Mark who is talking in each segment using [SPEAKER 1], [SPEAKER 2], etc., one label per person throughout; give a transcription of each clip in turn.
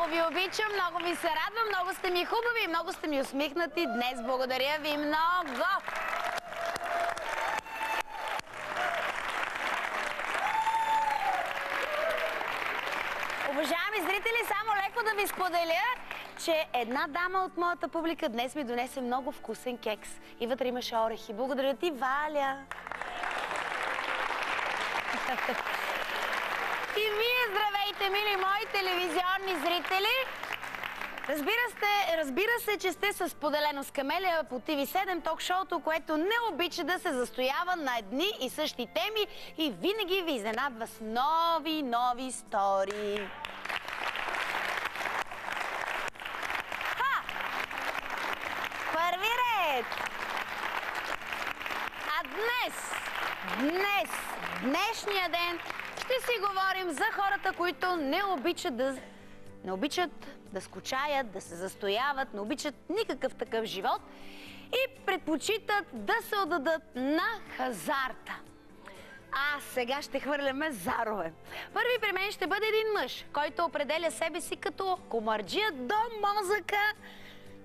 [SPEAKER 1] Много ви обичам, много ви се радвам, много сте ми хубави, много сте ми усмихнати днес. Благодаря ви много! Уважаеми зрители, само леко да ви споделя, че една дама от моята публика днес ми донесе много вкусен кекс. И вътре имаше орехи. Благодаря ти, Валя! И вие здравейте, мили мои телевизионни зрители! Разбира се, че сте с Поделено с Камелия по TV7 ток-шоуто, което не обича да се застоява на едни и същи теми и винаги ви изненадва с нови истории. Първи ред! А днешния ден ще си говорим за хората, които не обичат да скучаят, да се застояват, не обичат никакъв такъв живот и предпочитат да се отдадат на хазарта. А сега ще хвърляме зарове. Първи при мен ще бъде един мъж, който определя себе си като комарджия до мозъка,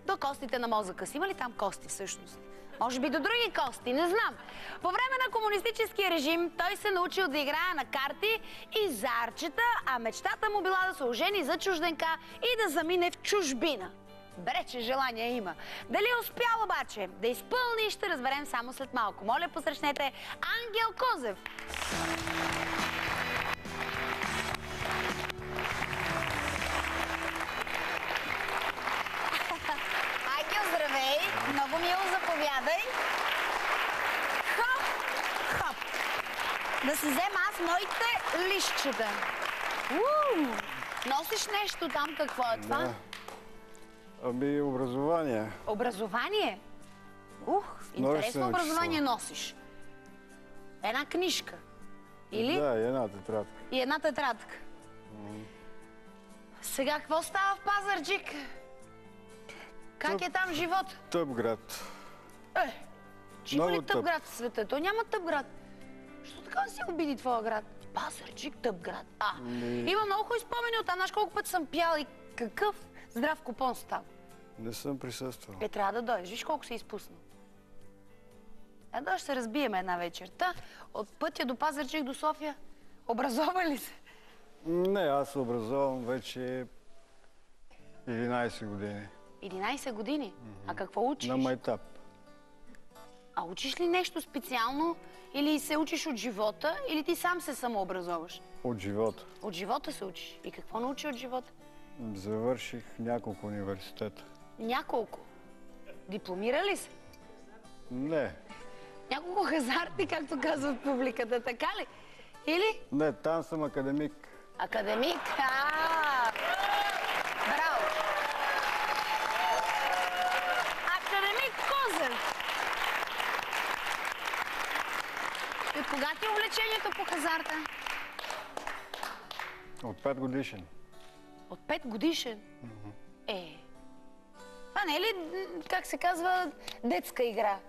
[SPEAKER 1] до костите на мозъка си. Има ли там кости всъщност? Може би до други кости, не знам. По време на комунистическия режим той се научил да играе на карти и зарчета, а мечтата му била да се ожени за чужденка и да замине в чужбина. Бре, че желание има. Дали успял обаче да изпълни, ще разберем само след малко. Моля, посрещнете Ангел Козев. Здравей! Много мило, заповядай. Хоп! Да си взема аз моите листчета. Носиш нещо там, какво е това?
[SPEAKER 2] Да. Ами, образование.
[SPEAKER 1] Образование? Интересно образование носиш. Една книжка. Или?
[SPEAKER 2] Да, и една тетрадка.
[SPEAKER 1] И една тетрадка. Сега, какво става в Пазарджик? Как е там живот?
[SPEAKER 2] Тъп град.
[SPEAKER 1] Има ли тъп град в света? Той няма тъп град. Що така да си обиди твоя град? Пазарджик, тъп град. Има много хубави спомени от там. Знаеш колко път съм пяла и какъв здрав купон става.
[SPEAKER 2] Не съм присъствал.
[SPEAKER 1] Трябва да дойдеш. Виж колко се изпуснал. Да ще се разбием една вечерта. От пътя до Пазарджик до София. Образова ли се?
[SPEAKER 2] Не, аз се образовам вече 11 години.
[SPEAKER 1] 11 години? А какво учиш?
[SPEAKER 2] На майтап.
[SPEAKER 1] А учиш ли нещо специално? Или се учиш от живота? Или ти сам се самообразоваш?
[SPEAKER 2] От живота.
[SPEAKER 1] От живота се учиш. И какво научи от живота?
[SPEAKER 2] Завърших няколко университета.
[SPEAKER 1] Няколко? Дипломира ли се?
[SPEAKER 2] Не.
[SPEAKER 1] Няколко хазарти, както казват публиката, така ли? Или?
[SPEAKER 2] Не, там съм академик.
[SPEAKER 1] Академик? Браво! Академик Козев! И от кога ти е увлечението по хазарта?
[SPEAKER 2] От 5 годишен.
[SPEAKER 1] От 5 годишен? Това не е ли, как се казва, детска игра?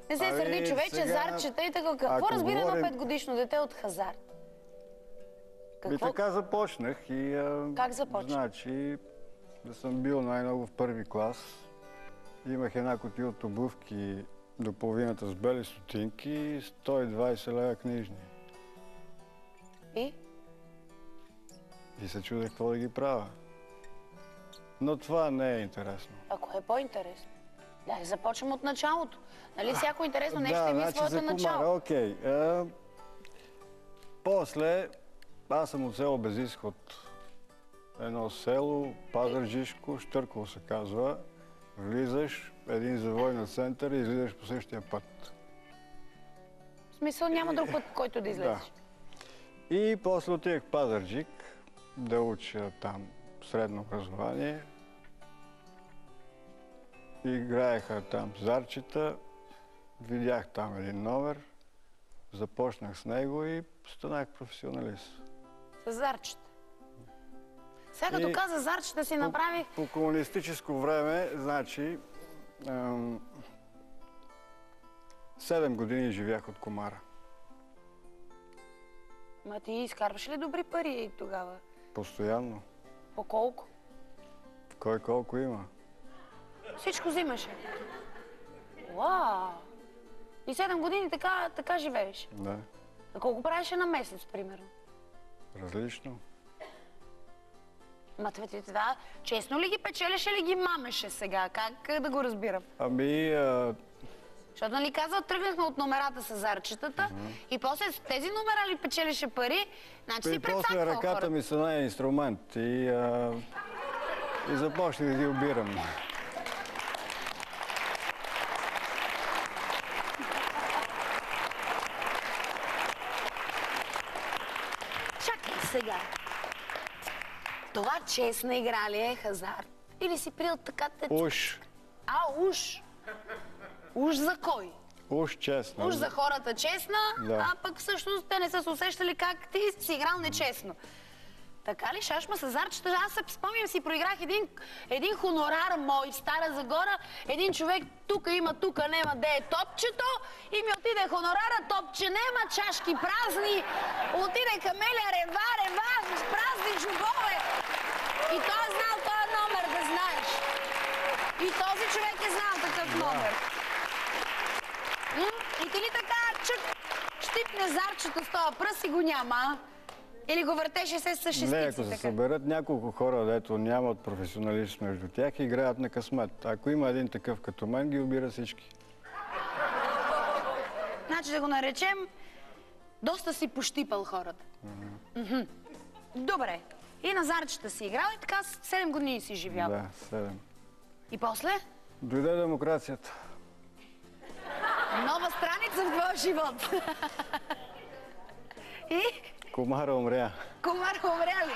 [SPEAKER 1] Не се сърди човече, зарчета и така. Какво разбира едно 5 годишно дете от хазарт?
[SPEAKER 2] И така започнах и...
[SPEAKER 1] Как започна?
[SPEAKER 2] Значи, да съм бил най-много в първи клас. Имах една кутия от обувки до половината с бели стотинки и 120 лева книжни.
[SPEAKER 1] И?
[SPEAKER 2] И се чудех какво да ги правя. Но това не е интересно.
[SPEAKER 1] А кое е по-интересно? Да, започвам от началото. Нали всяко интересно нещо има своето начало?
[SPEAKER 2] Окей. После, аз съм от село без изход. Едно село, Пазарджишко, Щърково се казва. Влизаш, един завой на център и излизаш по същия път.
[SPEAKER 1] В смисъл няма друг път, който да излезеш?
[SPEAKER 2] Да. И после отидах в Пазарджик да уча там средно образование. Играеха там зарчета, видях там един номер, започнах с него и станах професионалист.
[SPEAKER 1] С зарчета? Сега като каза зарчета си направих...
[SPEAKER 2] По комунистическо време, значи, 7 години живях от комара.
[SPEAKER 1] Ма ти изкарваш ли добри пари тогава?
[SPEAKER 2] Постоянно.
[SPEAKER 1] По колко?
[SPEAKER 2] Кой колко има?
[SPEAKER 1] Всичко взимаше. Уау! И 7 години така живееш.
[SPEAKER 2] Да.
[SPEAKER 1] А колко правеше на месец, примерно?
[SPEAKER 2] Различно.
[SPEAKER 1] Ма това, честно ли ги печелеше или ги мамеше сега? Как да го разбирам?
[SPEAKER 2] Ами,
[SPEAKER 1] Защото нали казва, тръгнахме от номерата с зарчетата и после с тези номера ли печелеше пари, значи си
[SPEAKER 2] и после
[SPEAKER 1] прецаквал
[SPEAKER 2] ръката
[SPEAKER 1] хората.
[SPEAKER 2] ми стана инструмент и започнах да ги обирам.
[SPEAKER 1] Чакай сега. Това честна игра ли е хазарт? Или си приел така
[SPEAKER 2] Уж.
[SPEAKER 1] уж. Уж за кой?
[SPEAKER 2] Уж честно.
[SPEAKER 1] Уж за хората честна,
[SPEAKER 2] Да.
[SPEAKER 1] а пък всъщност те не са се усещали как ти си играл нечестно. Така ли, шашма с зарчета? Аз се спомням, си проиграх един хонорар мой в Стара Загора. Един човек тука има, тука нема, де е топчето. И ми отиде хонорара, топче нема, чашки празни. Отиде камеля, рева, с празни чубове. И той е знал този номер, да знаеш. И този човек е знал такъв номер. И ти ли така, чук, щипне зарчето с този пръст и го няма, а? Или го въртеше се с шестици?
[SPEAKER 2] Не, ако се съберат няколко хора, дето нямат професионалист между тях, играят на късмет. Ако има един такъв като мен, ги обира всички.
[SPEAKER 1] Значи да го наречем, доста си пощипал хората. Добре. И на зарчета си играл и така 7 години си живял.
[SPEAKER 2] Да, 7.
[SPEAKER 1] И после?
[SPEAKER 2] Дойде демокрацията.
[SPEAKER 1] Нова страница в твоя живот. И?
[SPEAKER 2] Комара умря.
[SPEAKER 1] Комар умря ли?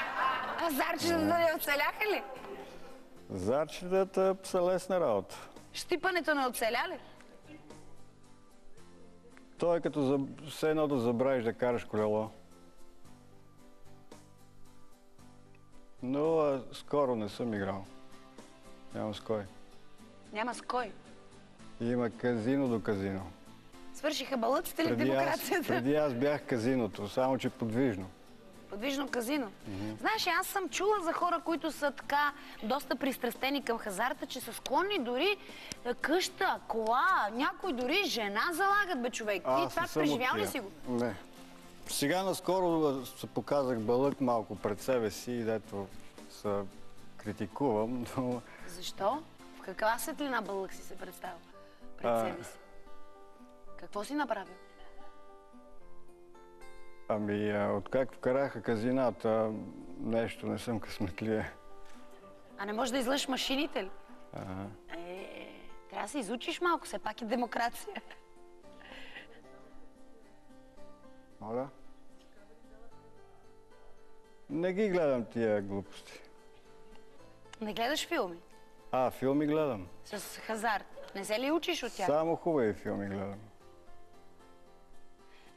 [SPEAKER 1] А зарчетата не оцеляха ли?
[SPEAKER 2] Зарчетата са лесна работа.
[SPEAKER 1] Щипането не оцеля ли?
[SPEAKER 2] Той е като все едно да забравиш да караш колело. Но скоро не съм играл. Няма с кой.
[SPEAKER 1] Няма с кой.
[SPEAKER 2] Има казино до казино.
[SPEAKER 1] Свършиха балъците ли в демокрацията?
[SPEAKER 2] Преди аз бях казиното, само че подвижно.
[SPEAKER 1] Подвижно казино. Знаеш, аз съм чула за хора, които са така доста пристрастени към хазарта, че са склонни дори къща, кола, някой дори жена залагат, бе, човек. Ти това преживял ли си го?
[SPEAKER 2] Не. Сега наскоро се показах балък малко пред себе си, дето се критикувам, но...
[SPEAKER 1] Защо? В каква светлина балък си се представил пред себе си? Какво си направил?
[SPEAKER 2] Ами, откак вкараха казината, нещо не съм късметлие.
[SPEAKER 1] А не можеш да излъжеш машините ли? Трябва да се изучиш малко, все пак е демокрация.
[SPEAKER 2] Моля? Не ги гледам тия глупости.
[SPEAKER 1] Не гледаш филми?
[SPEAKER 2] Филми гледам.
[SPEAKER 1] С хазарт. Не се ли учиш от тях?
[SPEAKER 2] Само хубави филми гледам.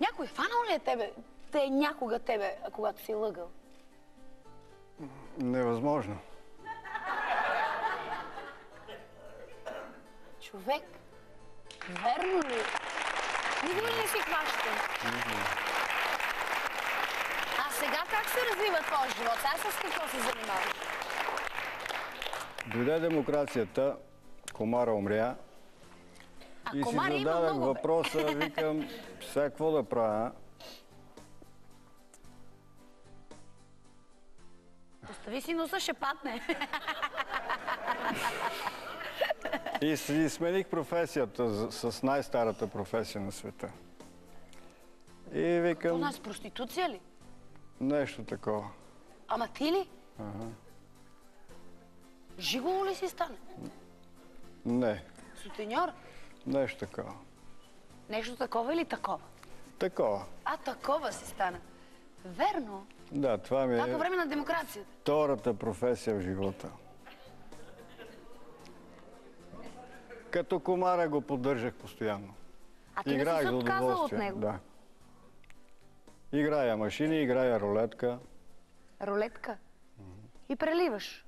[SPEAKER 1] Някой фанал ли е някога тебе, когато си лъгал?
[SPEAKER 2] Невъзможно.
[SPEAKER 1] Човек, верно ли? Никога ли не си хващал? А сега как се развива твой живот? Аз с какво се занимаваш?
[SPEAKER 2] Дойде демокрацията, комара умря. И си зададах въпроса, викам, сега какво да правя?
[SPEAKER 1] Остави си носа, ще падне.
[SPEAKER 2] И си смених професията с най-старата професия на света. И викам...
[SPEAKER 1] Това с проституция ли?
[SPEAKER 2] Нещо такова.
[SPEAKER 1] Ама ти ли? Жиголо ли си стане?
[SPEAKER 2] Не.
[SPEAKER 1] Сутеньор?
[SPEAKER 2] Нещо такова.
[SPEAKER 1] Нещо такова или такова?
[SPEAKER 2] Такова.
[SPEAKER 1] Такова си стана. Верно.
[SPEAKER 2] Да, това ми
[SPEAKER 1] по време на демокрацията.
[SPEAKER 2] Втората професия в живота. Като комара го поддържах постоянно.
[SPEAKER 1] А ти не си се отказал от него?
[SPEAKER 2] Да. Играя машини, играя рулетка.
[SPEAKER 1] Рулетка? И преливаш.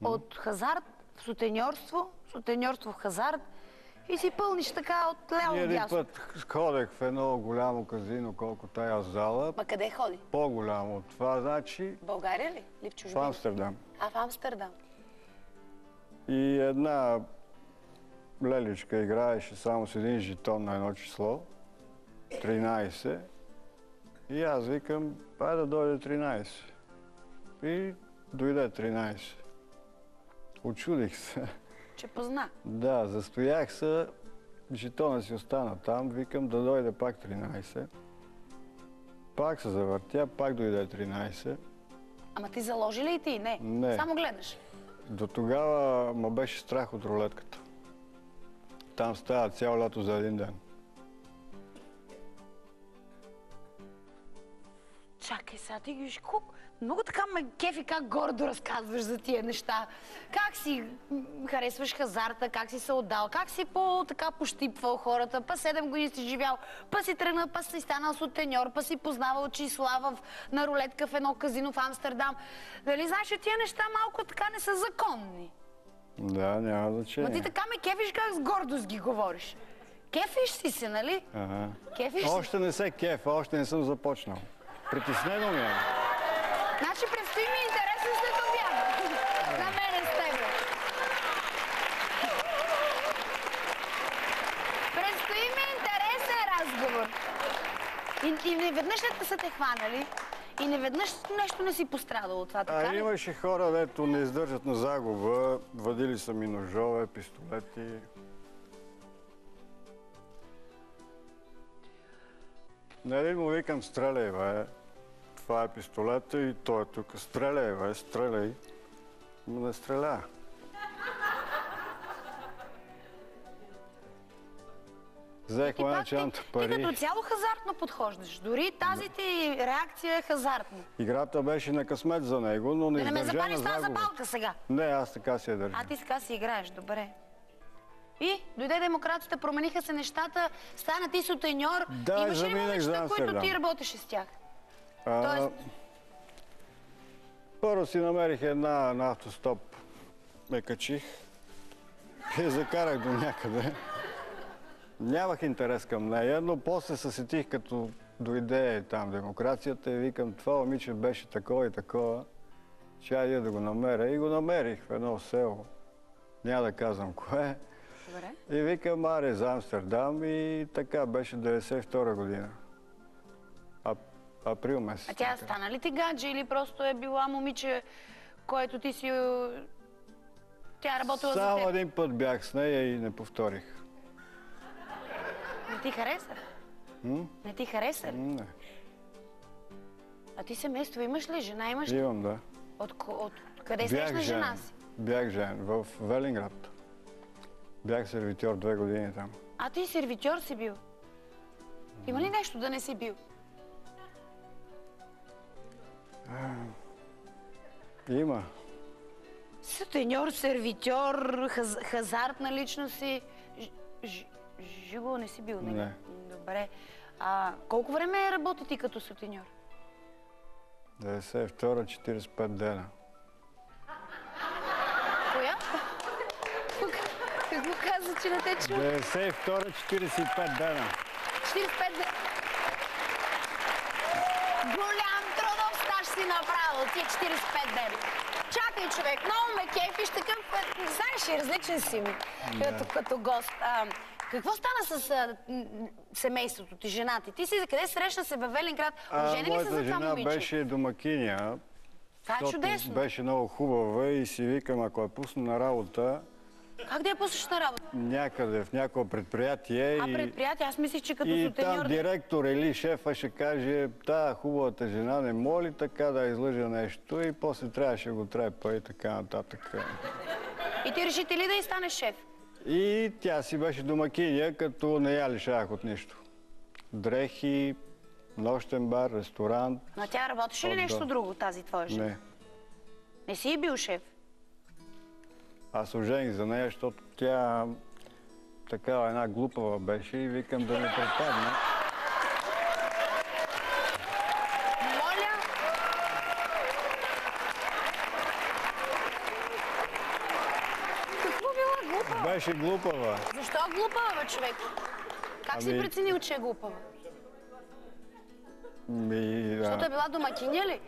[SPEAKER 1] От хазарт в сутеньорство, сутеньорство в хазарт и си пълниш така от ляво
[SPEAKER 2] Един
[SPEAKER 1] дясно.
[SPEAKER 2] път ходех в едно голямо казино, колко тая зала.
[SPEAKER 1] Ма къде ходи?
[SPEAKER 2] По-голямо от това, значи...
[SPEAKER 1] В България ли? Или в
[SPEAKER 2] В
[SPEAKER 1] чужбина?
[SPEAKER 2] Амстердам.
[SPEAKER 1] А в Амстердам?
[SPEAKER 2] И една леличка играеше само с един жетон на едно число. 13. И аз викам, пай да дойде 13. И дойде 13. Очудих се.
[SPEAKER 1] Че позна.
[SPEAKER 2] Да, застоях се, жетона си остана там, викам да дойде пак 13. Пак се завъртя, пак дойде 13.
[SPEAKER 1] Ама ти заложи ли и ти? Не.
[SPEAKER 2] Не.
[SPEAKER 1] Само гледаш.
[SPEAKER 2] До тогава ме беше страх от рулетката. Там става цяло лято за един ден.
[SPEAKER 1] Чакай сега, ти ги колко... Много така ме кефи как гордо разказваш за тия неща. Как си харесваш хазарта, как си се отдал, как си така пощипвал хората, па 7 години си живял, па си тръгнал, па си станал сутеньор, па си познавал числа на рулетка в едно казино в Амстердам. Дали знаеш, че тия неща малко така не са законни?
[SPEAKER 2] Да, няма значение.
[SPEAKER 1] Ма ти така ме кефиш как с гордост ги говориш. Кефиш си се, нали?
[SPEAKER 2] Ага.
[SPEAKER 1] Кефиш си.
[SPEAKER 2] Още не се кефа, още не съм започнал. Притеснено ми е.
[SPEAKER 1] Значи предстои ми интересен след обяд. На мене с тебе. Предстои ми интересен разговор. И неведнъж не са те хванали. И неведнъж нещо не си пострадал от това, така ли?
[SPEAKER 2] Имаше хора, дето не издържат на загуба. Вадили са ми ножове, пистолети. На един му викам, стреляй, бе. Това е пистолета и той е тук. Стреляй, бе, стреляй. Но не стреля. Взех манечанта пари.
[SPEAKER 1] Ти като цяло хазартно подхождаш. Дори тази ти реакция е хазартна.
[SPEAKER 2] Играта беше на късмет за него, но не
[SPEAKER 1] Да не ме
[SPEAKER 2] издържа
[SPEAKER 1] запалиш
[SPEAKER 2] на
[SPEAKER 1] това
[SPEAKER 2] загуба.
[SPEAKER 1] запалка сега.
[SPEAKER 2] Не, аз така си я държа.
[SPEAKER 1] А ти сега си играеш, добре. И дойде демокрацията, промениха се нещата, стана ти сутеньор.
[SPEAKER 2] Да,
[SPEAKER 1] имаш ли
[SPEAKER 2] заминах за
[SPEAKER 1] момичета, които
[SPEAKER 2] Амстердам.
[SPEAKER 1] ти работеше с тях?
[SPEAKER 2] А,
[SPEAKER 1] Тоест-
[SPEAKER 2] Първо си намерих една на автостоп. Ме качих и я закарах до някъде. Нямах интерес към нея, но после се сетих, като дойде там демокрацията и викам, това момиче беше такова и такова, че айде да го намеря. И го намерих в едно село. Няма да казвам кое.
[SPEAKER 1] Добре.
[SPEAKER 2] И викам, аре за Амстердам и така беше 92 година. Април месец.
[SPEAKER 1] А тя стана ли ти гадже или просто е била момиче, което ти си... Тя е работила за
[SPEAKER 2] Само
[SPEAKER 1] теб?
[SPEAKER 2] един път бях с нея и не повторих.
[SPEAKER 1] Не ти хареса? Не ти хареса ли?
[SPEAKER 2] Не.
[SPEAKER 1] А ти семейство имаш ли? Жена имаш ли?
[SPEAKER 2] Имам, да.
[SPEAKER 1] От къде срещна жена си?
[SPEAKER 2] Бях жен в Велинград. Бях сервитьор 2 години там.
[SPEAKER 1] А ти сервитьор си бил? Има ли нещо да не си бил?
[SPEAKER 2] Има.
[SPEAKER 1] Сутеньор, сервитьор, хазартна личност си. Жиго не си бил, нали?
[SPEAKER 2] Не.
[SPEAKER 1] Добре. Колко време работи ти като сутеньор?
[SPEAKER 2] 92 45 дена.
[SPEAKER 1] Коя? Какво каза, че не те чу?
[SPEAKER 2] 92 45 дена.
[SPEAKER 1] 45 дена. Голям трудов стаж си направил, тия 45 дена. Чакай, човек, много ме кефиш, такъв, знаеш, различен си ми, като гост. Какво стана с семейството ти, жена ти? Ти си за къде срещна се във Велинград? Ожени ли се за това
[SPEAKER 2] Моята
[SPEAKER 1] момиче?
[SPEAKER 2] жена беше домакиня.
[SPEAKER 1] Това е чудесно.
[SPEAKER 2] Беше много хубава и си викам, ако я пусна на работа,
[SPEAKER 1] Как да я пуснеш на работа?
[SPEAKER 2] някъде в някое предприятие
[SPEAKER 1] Предприятие? Аз мислих, че като
[SPEAKER 2] и
[SPEAKER 1] сутеньор...
[SPEAKER 2] там директор или шефа ще каже, та хубавата жена не моли така да излъжа нещо и после трябваше го трепа и така нататък.
[SPEAKER 1] И ти решите ли да и станеш шеф?
[SPEAKER 2] И тя си беше домакиня, като не я лишавах от нищо. Дрехи, нощен бар, ресторант.
[SPEAKER 1] Но тя работеше ли нещо друго, тази твоя жена?
[SPEAKER 2] Не.
[SPEAKER 1] Не си бил шеф?
[SPEAKER 2] Аз ожених за нея, защото тя такава една глупава беше и викам да ме препадне.
[SPEAKER 1] Моля? Какво била глупава?
[SPEAKER 2] Беше глупава.
[SPEAKER 1] Защо глупава, бе, човек? Как си преценил, че е глупава? Защото е била домакиня ли?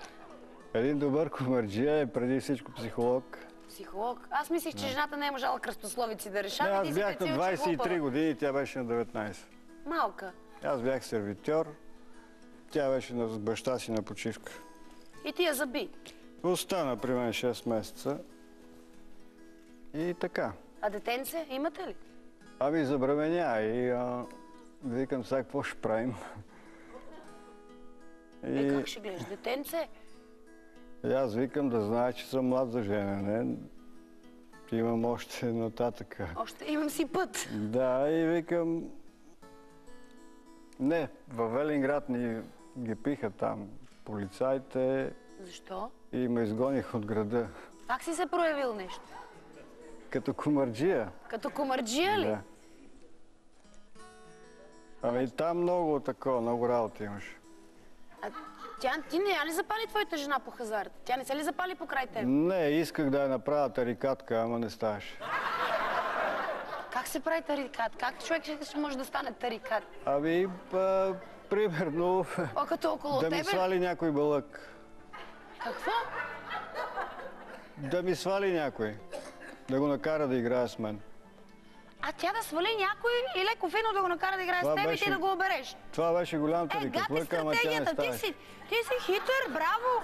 [SPEAKER 2] Един добър комарджия е преди всичко психолог.
[SPEAKER 1] Психолог. Аз мислих, че жената не е можала кръстословици да решава.
[SPEAKER 2] Аз бях на 23 години, тя беше на 19.
[SPEAKER 1] Малка.
[SPEAKER 2] Аз бях сервитьор, тя беше с баща си на почивка.
[SPEAKER 1] И ти я заби.
[SPEAKER 2] Остана при мен 6 месеца. И така.
[SPEAKER 1] А детенце имате ли?
[SPEAKER 2] Ами забременя и викам сега какво ще правим.
[SPEAKER 1] Как ще гледаш? Детенце?
[SPEAKER 2] И аз викам да знае, че съм млад за женене. Имам още нататъка.
[SPEAKER 1] Още имам си път.
[SPEAKER 2] Да, и викам... Не, във Велинград ни ги пиха там полицаите.
[SPEAKER 1] Защо?
[SPEAKER 2] И ме изгоних от града.
[SPEAKER 1] Как си се проявил нещо?
[SPEAKER 2] Като комарджия.
[SPEAKER 1] Като комарджия ли?
[SPEAKER 2] Да. Ами там много работа имаш.
[SPEAKER 1] А ти не я ли запали твоята жена по хазарта? Тя не се ли запали покрай теб?
[SPEAKER 2] Не, исках да я направя тарикатка, ама не ставаше.
[SPEAKER 1] Как се прави тарикат? Как човек ще може да стане тарикат?
[SPEAKER 2] Ами, примерно...
[SPEAKER 1] Като около тебе?
[SPEAKER 2] Да ми свали някой бълък.
[SPEAKER 1] Какво?
[SPEAKER 2] Да ми свали някой. Да го накара да играе с мен.
[SPEAKER 1] А тя да свали някой и леко фино да го накара да играе с теб и ти да го обереш?
[SPEAKER 2] Това беше голямата ми каплъка, ама тя не ставаше.
[SPEAKER 1] Ти си хитър, браво!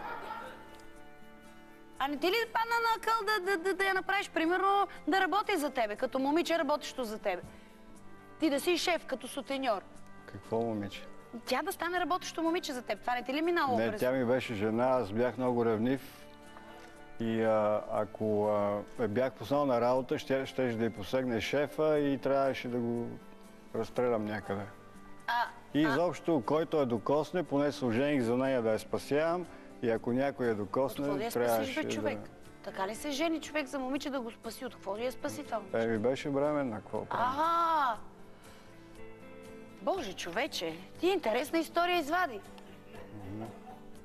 [SPEAKER 1] А не ти ли падна на акъл да я направиш, примерно, да работи за тебе, като момиче работещо за тебе? Ти да си шеф, като сутеньор.
[SPEAKER 2] Какво момиче?
[SPEAKER 1] Тя да стане работещо момиче за теб. Това не ти ли минало през?
[SPEAKER 2] Не, тя ми беше жена, аз бях много ревнив. И ако бях познал на работа, щеше да й посегне шефа и трябваше да го разстрелям някъде. И изобщо, който я докосне, поне служеник за нея да я спасявам. И ако някой я докосне, трябваше
[SPEAKER 1] човек? Така ли се жени човек за момиче да го спаси? От какво я спаси това момиче?
[SPEAKER 2] Ми беше бременна, какво прави?
[SPEAKER 1] Боже, човече, ти интересна история извади.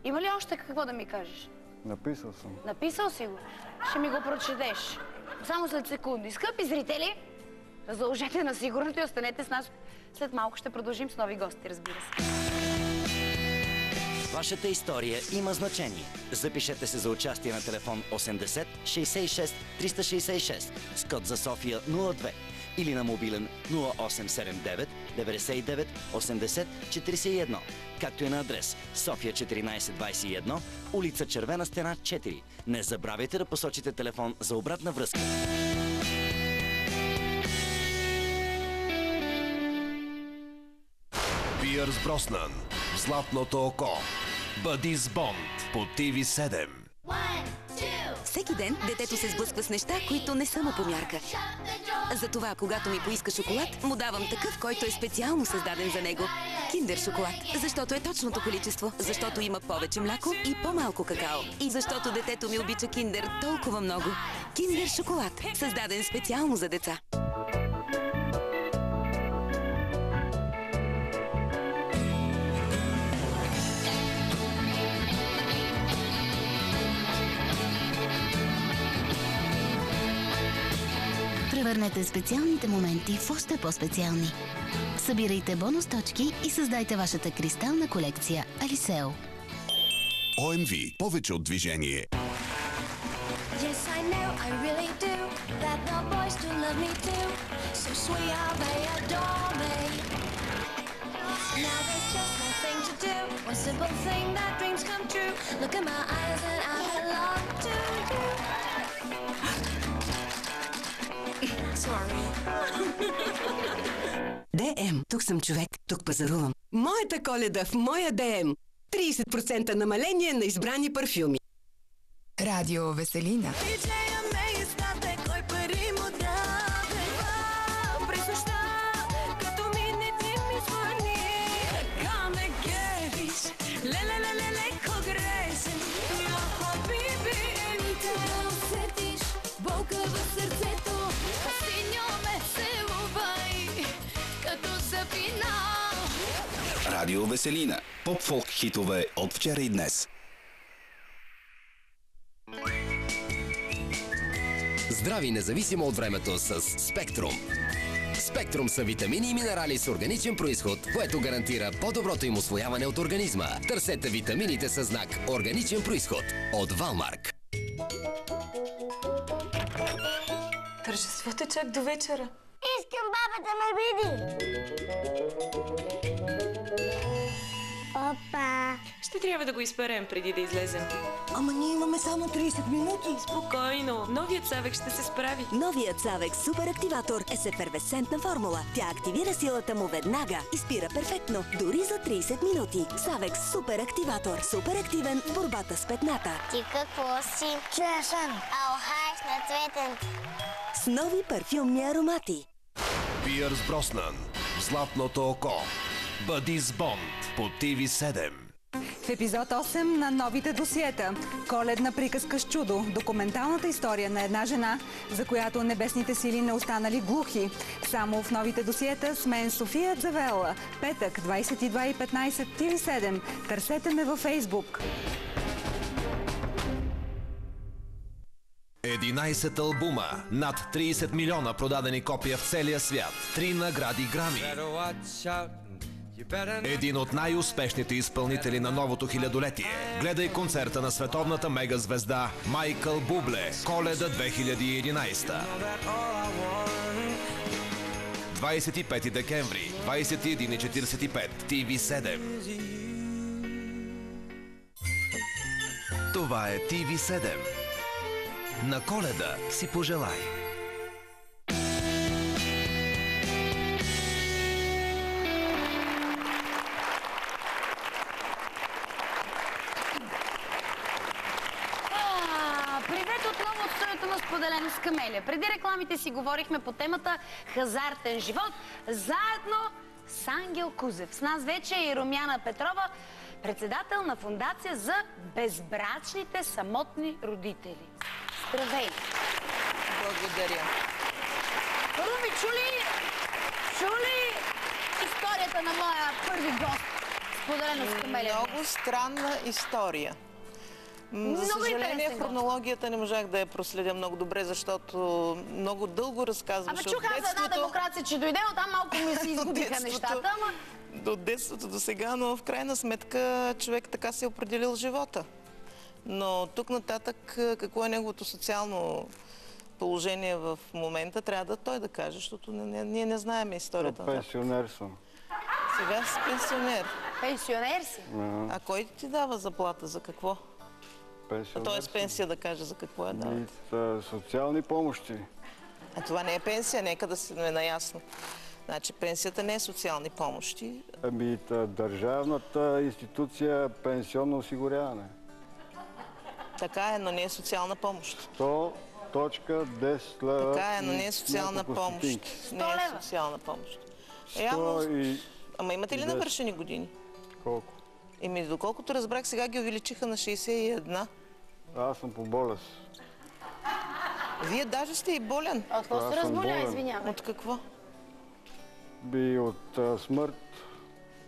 [SPEAKER 1] Има ли още какво да ми кажеш?
[SPEAKER 2] Написал съм.
[SPEAKER 1] Написал си го? Ще ми го прочетеш. Само след секунди. Скъпи зрители, заложете на сигурното и останете с нас. След малко ще продължим с нови гости, разбира се.
[SPEAKER 3] Вашата история има значение. Запишете се за участие на телефон 80 66 366 с код за София 02 или на мобилен 0879 99 80 41, както и на адрес София 1421, улица Червена стена 4. Не забравяйте да посочите телефон за обратна връзка.
[SPEAKER 4] Пиърс Броснан, Златното око, Бъди с Бонд по TV7.
[SPEAKER 5] Всеки ден детето се сблъсква с неща, които не са му по мярка. Затова, когато ми поиска шоколад, му давам такъв, който е специално създаден за него. Киндер шоколад. Защото е точното количество. Защото има повече мляко и по-малко какао. И защото детето ми обича киндер толкова много. Киндер шоколад. Създаден специално за деца.
[SPEAKER 6] Превърнете специалните моменти в още по-специални. Събирайте бонус точки и създайте вашата кристална колекция Алисео.
[SPEAKER 4] ОМВ. Повече от движение.
[SPEAKER 7] Yes, I know, I really do. That the boys do love me too. So sweet how they adore me. Now there's just one thing to do. One simple thing that dreams come true. Look in my eyes and I belong to you. Sorry.
[SPEAKER 8] ДМ. Тук съм човек. Тук пазарувам. Моята Коледа в моя ДМ. 30% намаление на избрани парфюми.
[SPEAKER 9] Радио Веселина.
[SPEAKER 4] Радио Веселина. Поп-фолк хитове от вчера и днес.
[SPEAKER 10] Здрави независимо от времето с Спектрум. Спектрум са витамини и минерали с органичен произход, което гарантира по-доброто им усвояване от организма. Търсете витамините със знак органичен произход от Валмарк.
[SPEAKER 11] Тържеството чак до вечера.
[SPEAKER 7] Искам баба да ме види. Опа!
[SPEAKER 11] Ще трябва да го изперем преди да излезем.
[SPEAKER 12] Ама ние имаме само 30 минути.
[SPEAKER 11] Спокойно, новият Савек ще се справи.
[SPEAKER 12] Новият Савек Супер Активатор е с ефервесцентна формула. Тя активира силата му веднага и спира перфектно, дори за 30 минути. Савек Супер Активатор. Супер активен в борбата с петната.
[SPEAKER 7] Ти какво си? Чешен. Алхайш на цветен.
[SPEAKER 12] С нови парфюмни аромати.
[SPEAKER 4] Пиърс Броснан. Златното око. Бъдис Бонд по TV7.
[SPEAKER 13] В епизод 8 на новите досиета. Коледна приказка с чудо. Документалната история на една жена, за която небесните сили не останали глухи. Само в новите досиета с мен София Завела. Петък, 22:15, TV7. Търсете ме във Фейсбук.
[SPEAKER 4] 11 албума, над 30 милиона продадени копия в целия свят, 3 награди Грами. Един от най-успешните изпълнители на новото хилядолетие. Гледай концерта на световната мегазвезда Майкъл Бубле, Коледа 2011. 25 декември, 21:45, TV7. Това е TV7. На Коледа си пожелай!
[SPEAKER 1] Привет отново от студиото на Споделено с Камелия. Преди рекламите си говорихме по темата хазартен живот, заедно с Ангел Кузев. С нас вече е и Румяна Петрова, председател на Фондация за безбрачните самотни родители. Здравей!
[SPEAKER 14] Благодаря.
[SPEAKER 1] Руми, чули историята на моя първи гост, Споделено с Камелия?
[SPEAKER 14] Много странна история. За съжаление, хронологията не можах да я проследя много добре, защото много дълго разказваше от детството.
[SPEAKER 1] Ама чух аз за една демокрация, че дойде, оттам малко ми се изгубиха нещата, ама...
[SPEAKER 14] До детството до сега, но в крайна сметка човек така се е определил живота. Но тук нататък какво е неговото социално положение в момента, трябва да той да каже, защото ние не знаем историята.
[SPEAKER 2] Пенсионер съм.
[SPEAKER 14] Сега си пенсионер.
[SPEAKER 1] Пенсионер си?
[SPEAKER 14] А кой ти дава заплата? За какво? Тоест пенсия да каже за какво я дава.
[SPEAKER 2] Социални помощи.
[SPEAKER 14] А това не е пенсия, нека да сме наясно. Значи пенсията не е социални помощи.
[SPEAKER 2] Ами държавната институция пенсионно осигуряване.
[SPEAKER 14] Така е, но не е социална помощ.
[SPEAKER 2] 100.10 лева.
[SPEAKER 14] Така е, но не е социална помощ. Не е социална помощ. Ама имате ли навършени години?
[SPEAKER 2] Колко?
[SPEAKER 14] Еми, доколкото разбрах, сега ги увеличиха на 61.
[SPEAKER 2] Аз съм по болест.
[SPEAKER 14] Вие даже сте и болен.
[SPEAKER 1] От какво се разболя, извинявай?
[SPEAKER 14] От какво?
[SPEAKER 2] От смърт.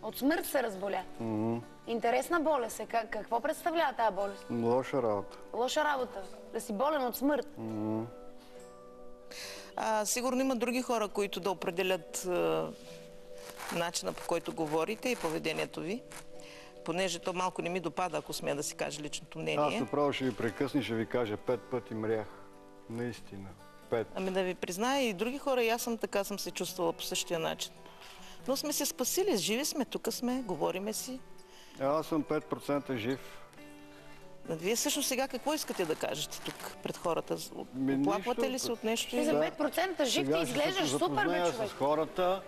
[SPEAKER 1] От смърт се разболя? Интересна болест е. Какво представлява тази болест?
[SPEAKER 2] Лоша работа.
[SPEAKER 1] Лоша работа? Да си болен от смърт?
[SPEAKER 14] Сигурно има други хора, които да определят начина, по който говорите и поведението ви. Понеже то малко не ми допада, ако смея да си кажа личното мнение.
[SPEAKER 2] Аз направо ще ви прекъсна и ще ви кажа 5 пъти мрях. Наистина. 5.
[SPEAKER 14] Ами да ви призная, и други хора, и аз съм така съм се чувствала по същия начин. Но сме се спасили, живи сме, тук сме, говориме си.
[SPEAKER 2] Аз съм 5% жив.
[SPEAKER 14] Вие всъщност сега какво искате да кажете тук пред хората? Оплаквате ли се от нещо?
[SPEAKER 1] За 5% жив ти изглеждаш супер, бе, човек.
[SPEAKER 2] С хората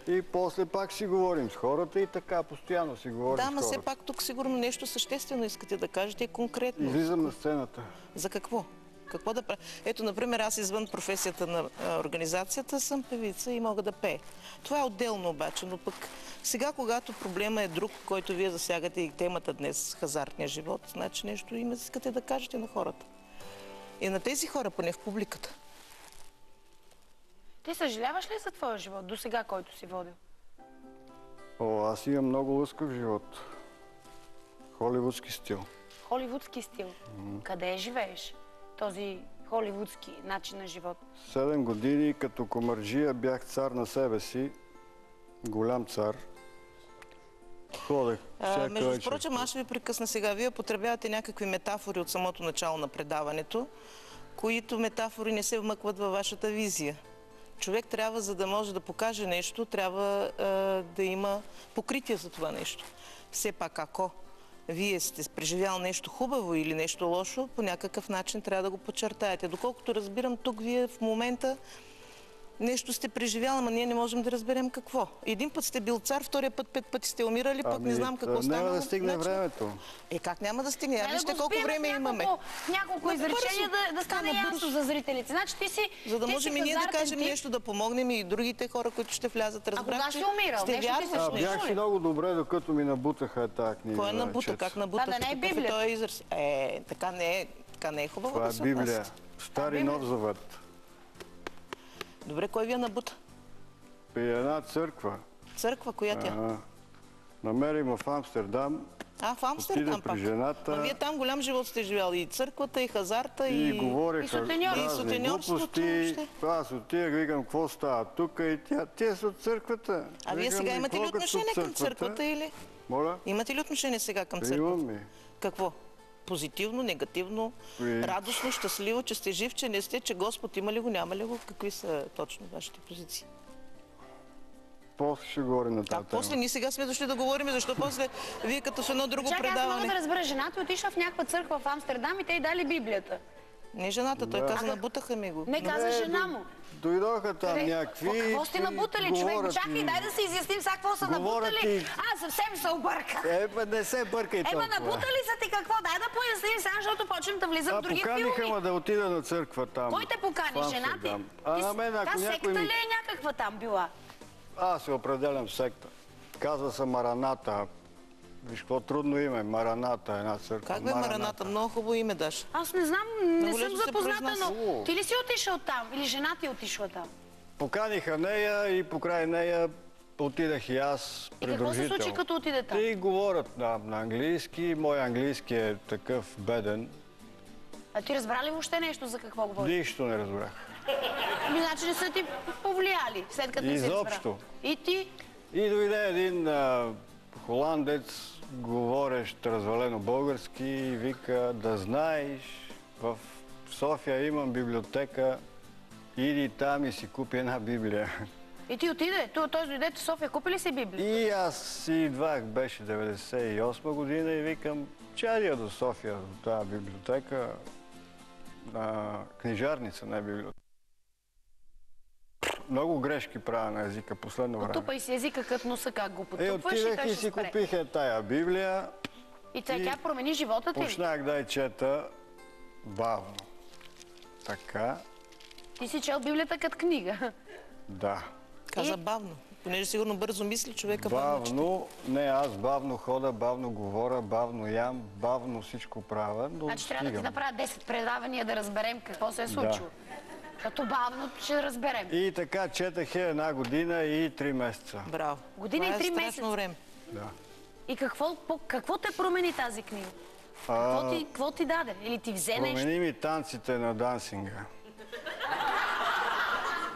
[SPEAKER 2] и после пак си говорим с хората и така, постоянно си говорим с хората.
[SPEAKER 14] Да, но все пак тук сигурно нещо съществено искате да кажете конкретно.
[SPEAKER 2] Излизам на сцената.
[SPEAKER 14] За какво? Какво да правя? Ето, например, аз извън професията на организацията съм певица и мога да пея. Това е отделно обаче, но пък сега, когато проблема е друг, който вие засягате и темата днес, хазартния живот, значи нещо им искате да кажете на хората. И на тези хора, поне в публиката.
[SPEAKER 1] Ти съжаляваш ли за твоя живот до сега, който си водил?
[SPEAKER 2] Аз имам много лъскав живот. Холивудски стил.
[SPEAKER 1] Холивудски стил? Къде живееш? Този холивудски начин на живот?
[SPEAKER 2] 7 години като комарджия бях цар на себе си. Голям цар. Ходех всяка
[SPEAKER 14] Между
[SPEAKER 2] вечер.
[SPEAKER 14] прочим, аз ще ви прекъсна сега. Вие потребявате някакви метафори от самото начало на предаването, които метафори не се вмъкват във вашата визия. Човек трябва, за да може да покаже нещо, трябва да има покритие за това нещо. Все пак, ако вие сте преживял нещо хубаво или нещо лошо, по някакъв начин трябва да го подчертаете. Доколкото разбирам, тук вие в момента нещо сте преживял, ама ние не можем да разберем какво. Един път сте бил цар, втория път 5 пъти сте умирали, пък не знам какво стана.
[SPEAKER 2] Няма да стигне времето.
[SPEAKER 14] Как няма да стигне? Вижте колко време имаме.
[SPEAKER 1] Няколко изречения да стане ясно за зрителите. Значи ти си
[SPEAKER 14] за да можем и ние да кажем нещо, да помогнем и другите хора, които ще влязат.
[SPEAKER 1] Разбрах, кога си умирал?
[SPEAKER 2] Бях си много добре, докато ми набутаха тази книга.
[SPEAKER 14] Кой е набута? Как набутах?
[SPEAKER 1] Това да не е Библия.
[SPEAKER 14] Така не е хубаво
[SPEAKER 2] това
[SPEAKER 14] да се
[SPEAKER 2] Това е Библия. Стари Нов Завет.
[SPEAKER 14] Добре, кой ви я набута?
[SPEAKER 2] При една църква.
[SPEAKER 14] Църква? Коя тя?
[SPEAKER 2] Намерим в Амстердам.
[SPEAKER 14] В Амстердам пак.
[SPEAKER 2] Жената.
[SPEAKER 14] Вие там голям живот сте живяли. И църквата, и хазарта,
[SPEAKER 2] и говореха разни глупости. Аз отидах, викам, какво става тук и тя са от църквата.
[SPEAKER 14] А вие сега имате ли отношение към църквата или?
[SPEAKER 2] Моля?
[SPEAKER 14] Имате ли отношение сега към църквата?
[SPEAKER 2] Имам.
[SPEAKER 14] Какво? Позитивно, негативно, радостно, щастливо, че сте жив, че не сте, че Господ има ли го, няма ли го? Какви са точно вашите позиции?
[SPEAKER 2] После ще говорим на тази тема.
[SPEAKER 14] После ние сега сме дошли да говорим, защо после вие като в едно друго предаване.
[SPEAKER 1] Чакай, аз мога да разбера, жената отишла в някаква църква в Амстердам и те й дали Библията.
[SPEAKER 14] Не жената, той каза, набутаха ми го.
[SPEAKER 1] Не, каза жена му.
[SPEAKER 2] Дойдоха там някакви...
[SPEAKER 1] Какво сте набутали, човек? Чакай, дай да се изясним сега какво са набутали. Съвсем се обърках.
[SPEAKER 2] Не се бъркай толкова.
[SPEAKER 1] Набутали са ти какво? Дай да поясним сега, защото почвам да влизам в други филми.
[SPEAKER 2] Поканиха ме да отида на църква там.
[SPEAKER 1] Кой те покани? Жена ти? Та секта ли е някаква там била?
[SPEAKER 2] Аз се определям в секта. Казва се Мараната. Виж какво трудно име. Мараната, една църква.
[SPEAKER 14] Как бе Мараната? Много хубаво име даш.
[SPEAKER 1] Аз не знам, не съм запозната, но ти ли си отишъл там? Или жена ти отишла там?
[SPEAKER 2] Поканиха нея и покрай нея отидах и аз придружител.
[SPEAKER 1] И какво се случи като отиде там?
[SPEAKER 2] И говорят на английски. Мой английски е такъв беден.
[SPEAKER 1] А ти разбра ли въобще нещо за какво говориш?
[SPEAKER 2] Нищо не разбрах.
[SPEAKER 1] Значи не са ти повлияли, след като не си разбра.
[SPEAKER 2] Изобщо.
[SPEAKER 1] И ти?
[SPEAKER 2] И дойде един холандец, говорещ развалено български, и вика, да знаеш, в София имам библиотека, иди там и си купи една Библия.
[SPEAKER 1] И ти отиде? Той дойде в София, купи ли си Библия?
[SPEAKER 2] И аз идвах, беше 98 година и викам, чадия до София, до тази библиотека, на книжарница, не библиотека. Много грешки правя на езика последно време.
[SPEAKER 1] Отупай си езика като носа, как го потупваш и
[SPEAKER 2] отидах и си купих тая Библия.
[SPEAKER 1] И тя промени живота ти?
[SPEAKER 2] Почнах да я чета бавно. Така.
[SPEAKER 1] Ти си чел Библията като книга?
[SPEAKER 2] Да.
[SPEAKER 14] Каза бавно. Понеже сигурно бързо мисли човека
[SPEAKER 2] бавно. Не, аз бавно хода, бавно говоря, бавно ям, бавно всичко правя.
[SPEAKER 1] Значи трябва да ти направя 10 предавания да разберем какво се е случило. Като бавно ще разберем.
[SPEAKER 2] И така четах една година и 3 месеца.
[SPEAKER 14] Браво.
[SPEAKER 1] Година и 3 месеца.
[SPEAKER 14] Страшно време.
[SPEAKER 2] Да.
[SPEAKER 1] И какво те промени тази книга? Какво ти даде? Или ти взе нещо?
[SPEAKER 2] Промени ми танците на дансинга.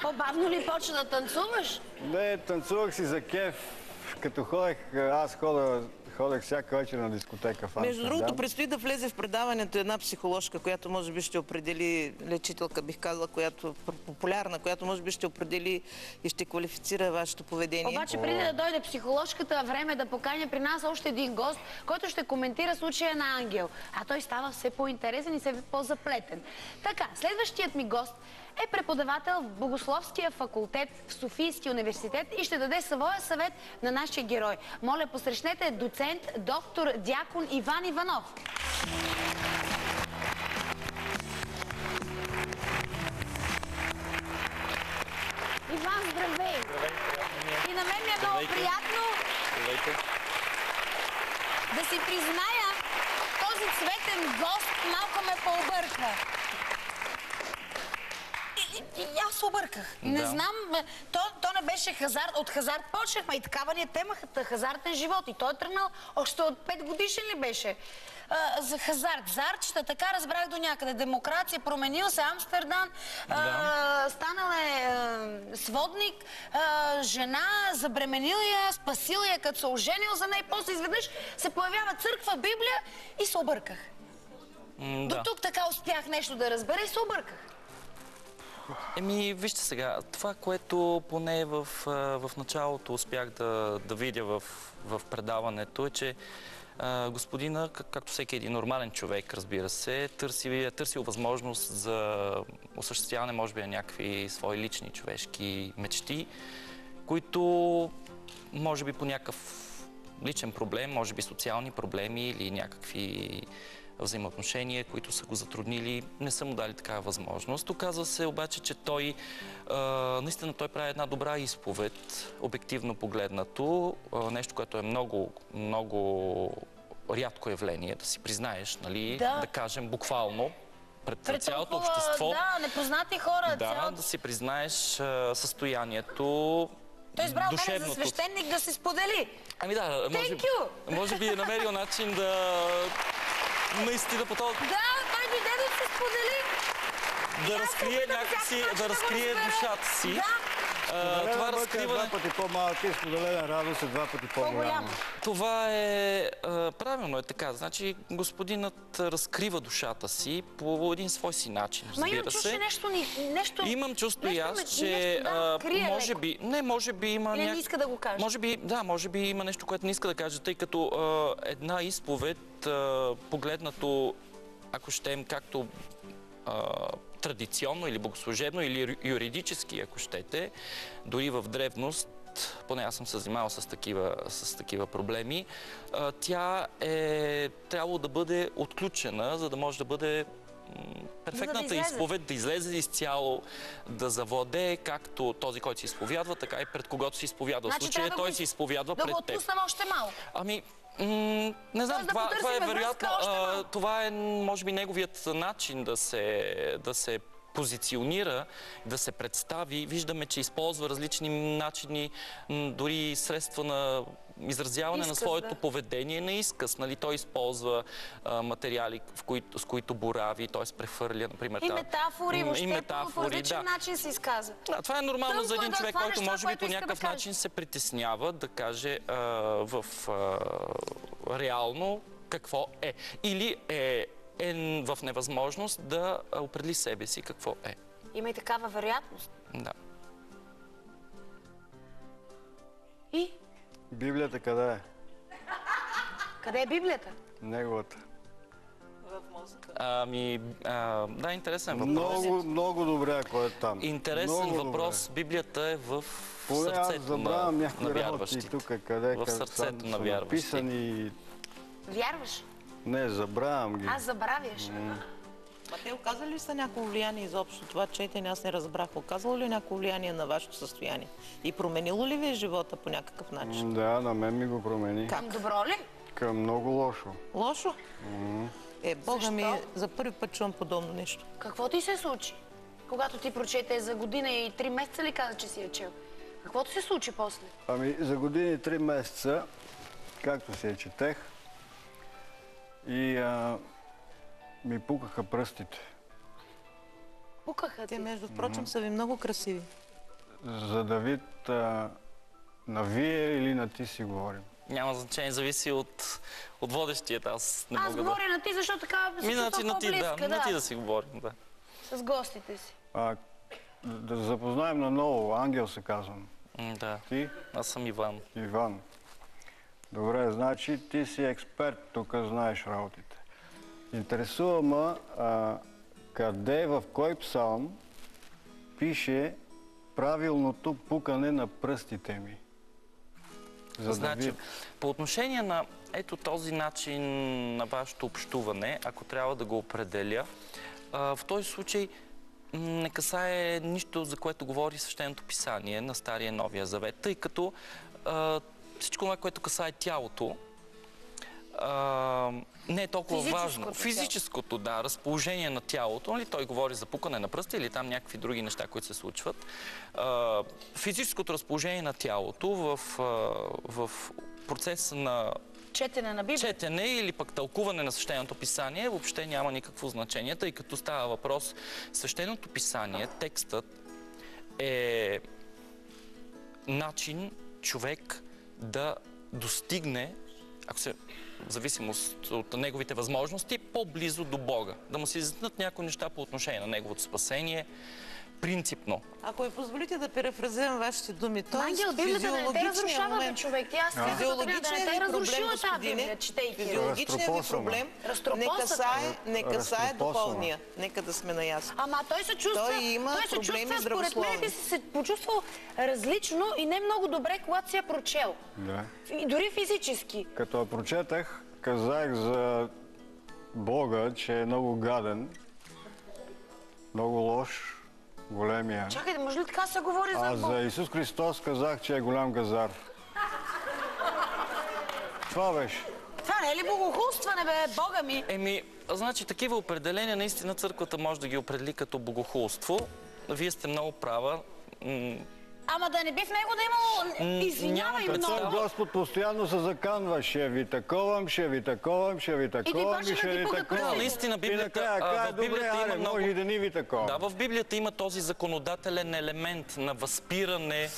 [SPEAKER 1] По-бавно ли почна да танцуваш?
[SPEAKER 2] Не, танцувах си за кеф. Като ходех всяка вечер на дискотека в Амстердам.
[SPEAKER 14] Между другото, предстои да влезе в предаването една психоложка, която може би ще определи, лечителка бих казала, която популярна, която може би ще определи и ще квалифицира вашето поведение.
[SPEAKER 1] Обаче преди да дойде психоложката, време е да поканя при нас още един гост, който ще коментира случая на Ангел. А той става все по-интересен и все по-заплетен. Така, следващият ми гост е преподавател в Богословския факултет в Софийския университет и ще даде своя съвет на нашия герой. Моля, посрещнете доцент, доктор, дякон Иван Иванов. Иван, здравей! И на мен ми е много приятно да си призная, този цветен гост малко ме пообърка. И аз обърках. Не знам, то не беше хазарт. От хазарт почнахме и такава ни е темата. Хазартен живот. И той е тръгнал още от 5 годишен ли беше? За хазарт. Зарчета, така разбрах до някъде. Демокрация, променил се Амстердам, станал е сводник, жена, забременил я, спасил я, като се оженил за нея. После изведнъж се появява църква, Библия и се обърках. До тук така успях нещо да разбера и се обърках.
[SPEAKER 15] Вижте сега, това, което поне в началото успях да видя в предаването е, че господина, както всеки един нормален човек, разбира се, търсил възможност за осъществяване, може би, на някакви свои лични човешки мечти, които, може би, по някакъв личен проблем, може би социални проблеми или някакви взаимоотношения, които са го затруднили, не са му дали такава възможност. Оказва се обаче, че той наистина прави една добра изповед, обективно погледнато, нещо, което е много, много рядко явление, да си признаеш, нали, да кажем буквално, пред цялото общество.
[SPEAKER 1] Да, непознати хора.
[SPEAKER 15] Да си признаеш състоянието.
[SPEAKER 1] Той избрал мене за свещеник да се сподели.
[SPEAKER 15] Може би е намерил начин да наистина по този...
[SPEAKER 1] Да, той дойде да се сподели.
[SPEAKER 15] Да разкрие някакси, да разкрие душата си. Това разкриване...
[SPEAKER 2] Два пъти по-малка и споделена радост е два пъти по-голяма.
[SPEAKER 15] Това е... Правилно е така. Значи господинът разкрива душата си по един свой си начин, разбира се. Имам чувство и аз, че може би... Не, може би има...
[SPEAKER 1] Или не иска да го каже.
[SPEAKER 15] Може би има нещо, което не иска да каже, тъй като една изповед, погледнато, ако щем, както традиционно или богослужебно, или юридически, ако щете, дори в древност, поне аз съм се занимавал с такива проблеми, тя е трябвало да бъде отключена, за да може да бъде перфектната изповед, да излезе изцяло, да завладее както този, който се изповядва, така и пред когото се изповядва. В случая той се изповядва пред теб.
[SPEAKER 1] Да го отпуснем още малко.
[SPEAKER 15] Не знам, това е вероятно. Това е, може би, неговият начин да се позиционира, да се представи. Виждаме, че използва различни начини, дори средства на изразяване на своето поведение на изказ. Той използва материали, с които борави, т.е. прехвърля, например...
[SPEAKER 1] И метафори, въобще по различен начин се изказва.
[SPEAKER 15] Това е нормално за един човек, който може би по някакъв начин се притеснява да каже реално какво е. Или е в невъзможност да определи себе си какво е.
[SPEAKER 1] Има и такава вероятност.
[SPEAKER 15] Да.
[SPEAKER 1] И?
[SPEAKER 2] Библията къде е?
[SPEAKER 1] Къде е Библията?
[SPEAKER 2] Неговата.
[SPEAKER 14] В мозъка.
[SPEAKER 15] Да, интересен въпрос.
[SPEAKER 2] Много добре, ако е там.
[SPEAKER 15] Интересен въпрос. Библията е в сърцето на вярващите. В сърцето на вярващите.
[SPEAKER 1] Вярваш?
[SPEAKER 2] Не, забравям ги.
[SPEAKER 1] Забравяш.
[SPEAKER 14] Те оказали ли са някакво влияние изобщо това четене? Аз не разбрах. Оказало ли някакво влияние на вашето състояние? И променило ли ви живота по някакъв начин?
[SPEAKER 2] Да, на мен ми го промени.
[SPEAKER 1] Към добро ли?
[SPEAKER 2] Към много лошо.
[SPEAKER 14] Лошо? Бога ми, за първи път чувам подобно нещо.
[SPEAKER 1] Какво ти се случи? Когато ти прочете за година и 3 месеца ли каза, че си я чел? Какво ти се случи после?
[SPEAKER 2] За година и 3 месеца, както се я четех, и ми пукаха пръстите.
[SPEAKER 1] Пукаха ти?
[SPEAKER 14] Те, между впрочем, са ви много красиви.
[SPEAKER 2] За Давид, на вие или на ти си говорим?
[SPEAKER 15] Няма значение, зависи от водещия. Аз
[SPEAKER 1] говоря на ти, защото така се чувствам по-близка.
[SPEAKER 15] На ти да си говорим, да.
[SPEAKER 1] С гостите си.
[SPEAKER 2] Да запознаем наново. Ангел се казвам.
[SPEAKER 15] Да.
[SPEAKER 2] Ти?
[SPEAKER 15] Аз съм Иван.
[SPEAKER 2] Иван. Добре, значи ти си експерт, тук знаеш работите. Интересува ме къде, в кой псалм пише правилното пукане на пръстите ми.
[SPEAKER 15] Значи, по отношение на ето този начин на вашето общуване, ако трябва да го определя, в този случай не касае нищо, за което говори Свещеното писание на Стария и Новия Завет, тъй като всичко това, което касае тялото, не е толкова важно. Физическото, да, разположение на тялото. Нали? Той говори за пукане на пръста или там някакви други неща, които се случват. Физическото разположение на тялото в процеса на
[SPEAKER 1] четене на Библия.
[SPEAKER 15] Четене или пък тълкуване на Свещеното писание въобще няма никакво значение, тъй като става въпрос. Свещеното писание, текстът е начин човек да достигне, ако се в зависимост от неговите възможности, по-близо до Бога. Да му се изяснят някои неща по отношение на неговото спасение, принципно.
[SPEAKER 14] Ако ви позволите да перефразирам вашите думи,
[SPEAKER 1] Ангел, Библията да не те разрушава, бе, човек. Тя
[SPEAKER 14] физиологичният ви проблем, господине, физиологичният ви проблем не касае духовния. Нека да сме наясно.
[SPEAKER 1] Ама той се чувства, според мен би се почувствал различно и не много добре, когато си я прочел. И дори физически.
[SPEAKER 2] Като я прочетах, казах за Бога, че е много гаден, много лош, големия.
[SPEAKER 1] Чакайте, може ли така се говори за Бог?
[SPEAKER 2] А за Исус Христос казах, че е голям газар. Това беше.
[SPEAKER 1] Това не е ли богохулстване, бе, Бога ми?
[SPEAKER 15] Значи такива определения наистина църквата може да ги определи като богохулство. Вие сте много права.
[SPEAKER 1] Ама да не би в него да имало... Извинявай много.
[SPEAKER 2] Господ постоянно се заканва. Ще ви таковам, ще ви таковам, ще ви таковам и ще ви таковам.
[SPEAKER 15] Наистина Библията има много...
[SPEAKER 2] Може и да ни ви таковам.
[SPEAKER 15] Да, в Библията има този законодателен елемент на възпиране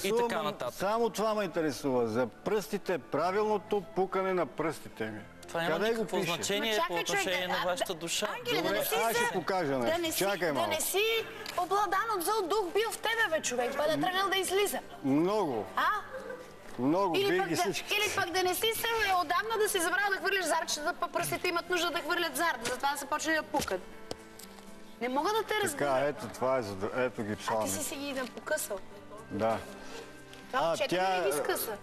[SPEAKER 15] и така нататък.
[SPEAKER 2] Само това ме интересува. За пръстите, правилното пукане на пръстите ми.
[SPEAKER 15] Това няма никакво значение по отношение на вашата душа.
[SPEAKER 2] Добре, аз ще покажа нещо. Чакай малко.
[SPEAKER 1] Да не си обладан от зъл дух бил в тебе, бе, човек. Бъде тръгнал да излиза.
[SPEAKER 2] Много. Много. Или
[SPEAKER 1] пък да не си се отдавна да си забравя да хвърляш зарчета, па пръстите имат нужда да хвърлят зар. Затова да се почне да пукат. Не мога да те разбера.
[SPEAKER 2] Така, ето това е, ето ги псалми.
[SPEAKER 1] А ти си ги напокъсал.
[SPEAKER 2] Да.
[SPEAKER 1] Това четене ли ги скъса?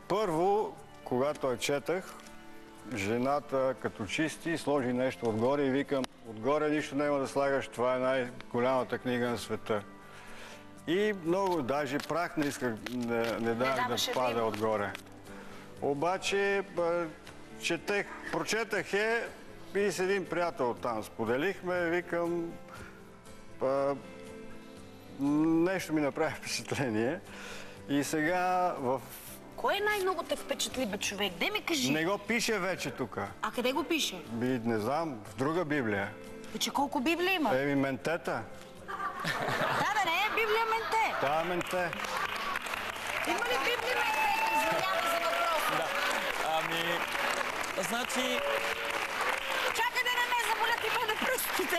[SPEAKER 2] Първо, когато я четах, жената като чисти, сложи нещо отгоре и викам, отгоре нищо няма да слагаш, това е най-голямата книга на света. И много, даже прах не исках, не дах да пада отгоре. Обаче, прочетах и с един приятел там споделихме, викам, нещо ми направи впечатление. И сега в...
[SPEAKER 1] Кой най-много те впечатли, бе, човек? Де ми кажи?
[SPEAKER 2] Не го пише вече тук.
[SPEAKER 1] А къде го пише?
[SPEAKER 2] Не знам, в друга Библия.
[SPEAKER 1] Че колко Библия има?
[SPEAKER 2] Ментета.
[SPEAKER 1] Да, не е Библия менте.
[SPEAKER 2] Да, менте.
[SPEAKER 1] Има ли Библия менте? Извинявай за въпроса.
[SPEAKER 15] Да, значи...
[SPEAKER 1] Чакай да не ме заболят и бъде пръстите.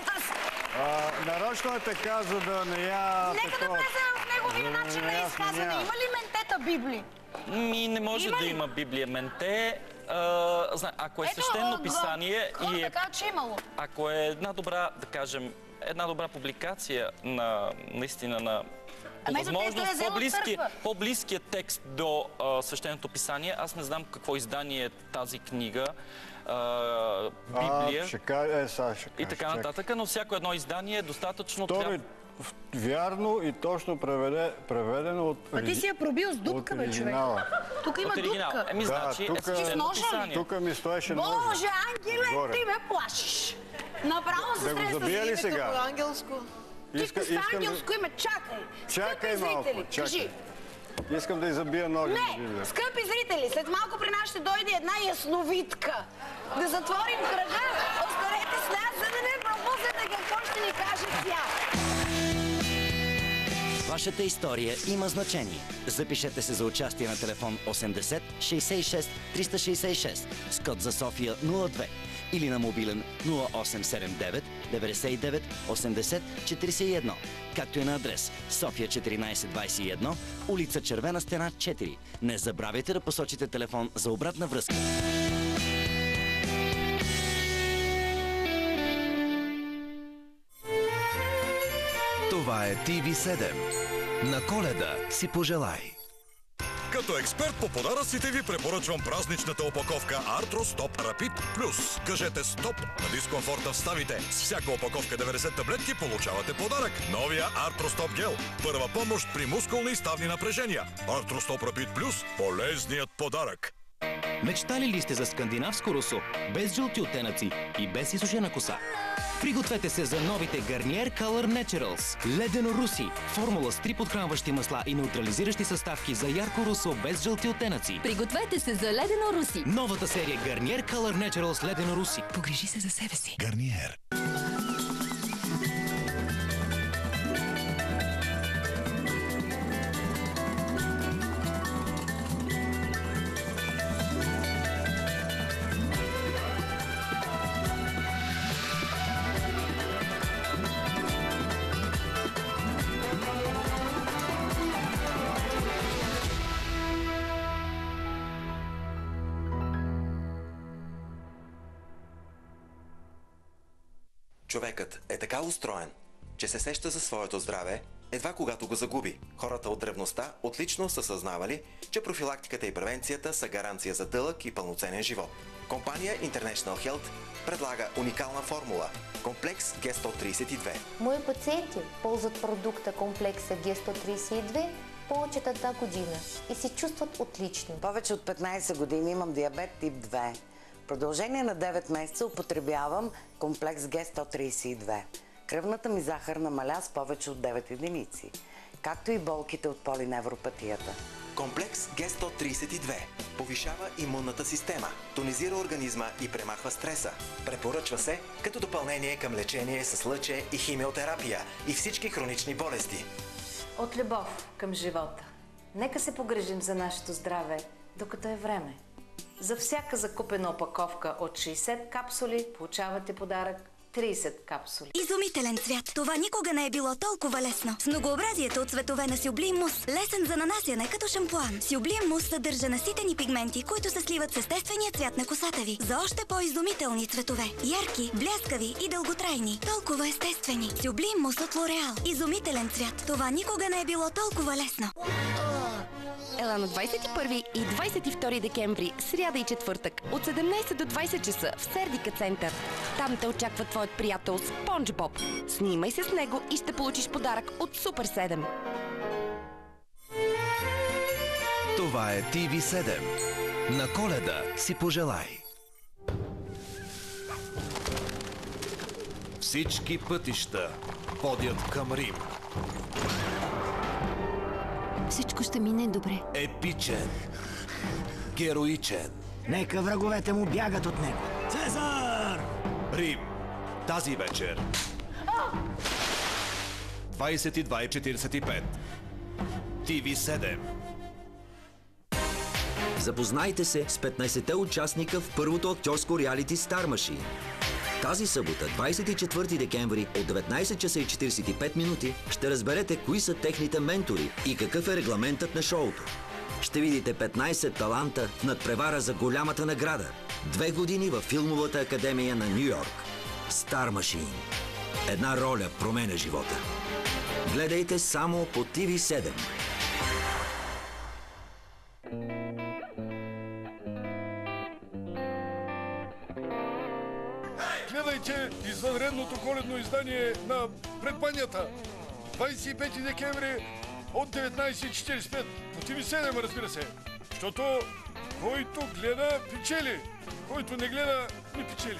[SPEAKER 2] Нарочно е така, за да не я...
[SPEAKER 1] Нека да влезем в неговия начин на изказване. Има ли ментета Библия?
[SPEAKER 15] Не може да има Библия менте. Ако е свещено писание и ако е една добра, да кажем, една добра публикация наистина на по възможност по-близкият текст до свещеното писание. Аз не знам какво издание е тази книга, Библия и така нататък, но всяко едно издание е достатъчно...
[SPEAKER 2] Вярно и точно преведено от оригинала.
[SPEAKER 1] А ти си я пробил с дупка, бе, човек. Тук има дупка.
[SPEAKER 15] Значи е свещено писание.
[SPEAKER 2] Тук ми стоеше ножа.
[SPEAKER 1] Боже, Ангеле, ти ме плашиш. Направо се
[SPEAKER 2] стресна. Да го забия ли сега?
[SPEAKER 14] Ангелско.
[SPEAKER 1] Ти с ангелско име, чакай.
[SPEAKER 2] Чакай малко, чакай. Искам да изабия ножа.
[SPEAKER 1] Не, скъпи зрители, след малко при нас ще дойде една ясновидка. Да затворим кръга, останете с нас, за да не пропуснете какво ще ни каже тя.
[SPEAKER 3] Вашата история има значение. Запишете се за участие на телефон 80 66 366 с код за София 02 или на мобилен 0879 99 80 41, както и на адрес София 1421, улица Червена стена 4. Не забравяйте да посочите телефон за обратна връзка.
[SPEAKER 4] Това е TV7. На Коледа си пожелай!
[SPEAKER 16] Като експерт по подаръците ви препоръчвам празничната опаковка Arthro Stop Rapid Plus. Кажете стоп на дискомфорта в ставите. С всяка опаковка 90 таблетки получавате подарък. Новия Arthro Stop Gel. Първа помощ при мускулни и ставни напрежения. Arthro Stop Rapid Plus. Полезният подарък.
[SPEAKER 3] Мечтали ли сте за скандинавско русо, без жълти оттенъци и без изсушена коса? Пригответе се за новите Garnier Color Naturals. Ледено руси. Формула с 3 подхранващи масла и неутрализиращи съставки за ярко русо без жълти оттенъци.
[SPEAKER 17] Пригответе се за ледено руси.
[SPEAKER 3] Новата серия Garnier Color Naturals Ледено руси.
[SPEAKER 17] Погрижи се за себе си.
[SPEAKER 4] Garnier.
[SPEAKER 3] Човекът е така устроен, че се сеща за своето здраве едва когато го загуби. Хората от древността отлично са съзнавали, че профилактиката и превенцията са гаранция за дълъг и пълноценен живот. Компания International Health предлага уникална формула – комплекс Г132.
[SPEAKER 18] Мои пациенти ползват продукта комплекса Г132 повече от 1 година и се чувстват отлично.
[SPEAKER 19] Повече от 15 години имам диабет тип 2. В продължение на 9 месеца употребявам комплекс Г132. Кръвната ми захар намаля с повече от 9 единици, както и болките от полиневропатията.
[SPEAKER 3] Комплекс Г132 повишава имунната система, тонизира организма и премахва стреса. Препоръчва се като допълнение към лечение с лъче и химиотерапия и всички хронични болести.
[SPEAKER 20] От любов към живота. Нека се погрижим за нашето здраве, докато е време. За всяка закупена опаковка от 60 капсули получавате подарък 30 капсули.
[SPEAKER 21] Изумителен цвят. Това никога не е било толкова лесно. С многообразието от цветове на Сюблим Мус. Лесен за нанасяне като шампуан. Сюблим Мус съдържа наситени пигменти, които се сливат с естествения цвят на косата ви. За още по-изумителни цветове. Ярки, бляскави и дълготрайни. Толкова естествени. Сюблим Мус от Лореал. Изумителен цвят. Това никога не е било толкова лесно.
[SPEAKER 5] Ела на 21 и 22 декември, сряда и четвъртък, от 17 до 20 часа в Сердика център. Там те очаква твоят приятел Спонж Боб. Снимай се с него и ще получиш подарък от Супер 7.
[SPEAKER 4] Това е TV7. На Коледа си пожелай. Всички пътища водят към Рим.
[SPEAKER 6] Всичко ще мине добре.
[SPEAKER 4] Епичен. Героичен.
[SPEAKER 22] Нека враговете му бягат от него.
[SPEAKER 4] Цезар! Рим. Тази вечер. 22:45. TV7.
[SPEAKER 23] Запознайте се с 15-те участника в първото актьорско реалити Star Machine. Тази събота, 24 декември от 19 часа и 45 минути ще разберете кои са техните ментори и какъв е регламентът на шоуто. Ще видите 15 таланта в надпревара за голямата награда. 2 години във филмовата академия на Ню Йорк. Star Machine. Една роля променя живота. Гледайте само по TV7.
[SPEAKER 24] Гледайте извънредното коледно издание на предбанията. 25 декември от 19:45 по TV7, разбира се. Защото който гледа, печели. Който не гледа, не печели.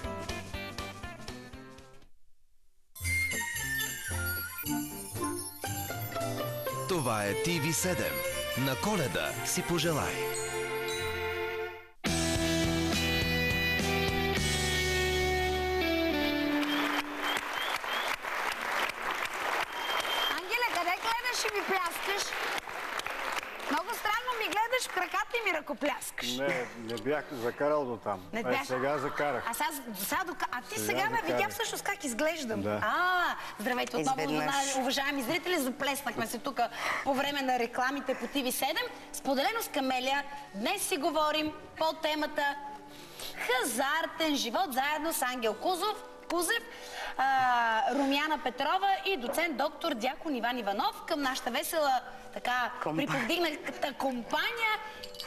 [SPEAKER 4] Това е TV7. На Коледа си пожелай.
[SPEAKER 1] Ми пляскаш. Много странно ми гледаш в краката и ми ръкопляскаш.
[SPEAKER 2] Не бях закарал до там. Сега закарах.
[SPEAKER 1] А ти сега ме видя всъщност как изглеждам.
[SPEAKER 2] Да.
[SPEAKER 1] Здравейте отново, уважаеми зрители. Заплеснахме се тук по време на рекламите по TV7. Споделено с Камелия. Днес си говорим по темата хазартен живот, заедно с Ангел Кузев, Румяна Петрова и доцент доктор Дякон Иван Иванов. Към нашата весела, така приповдигната компания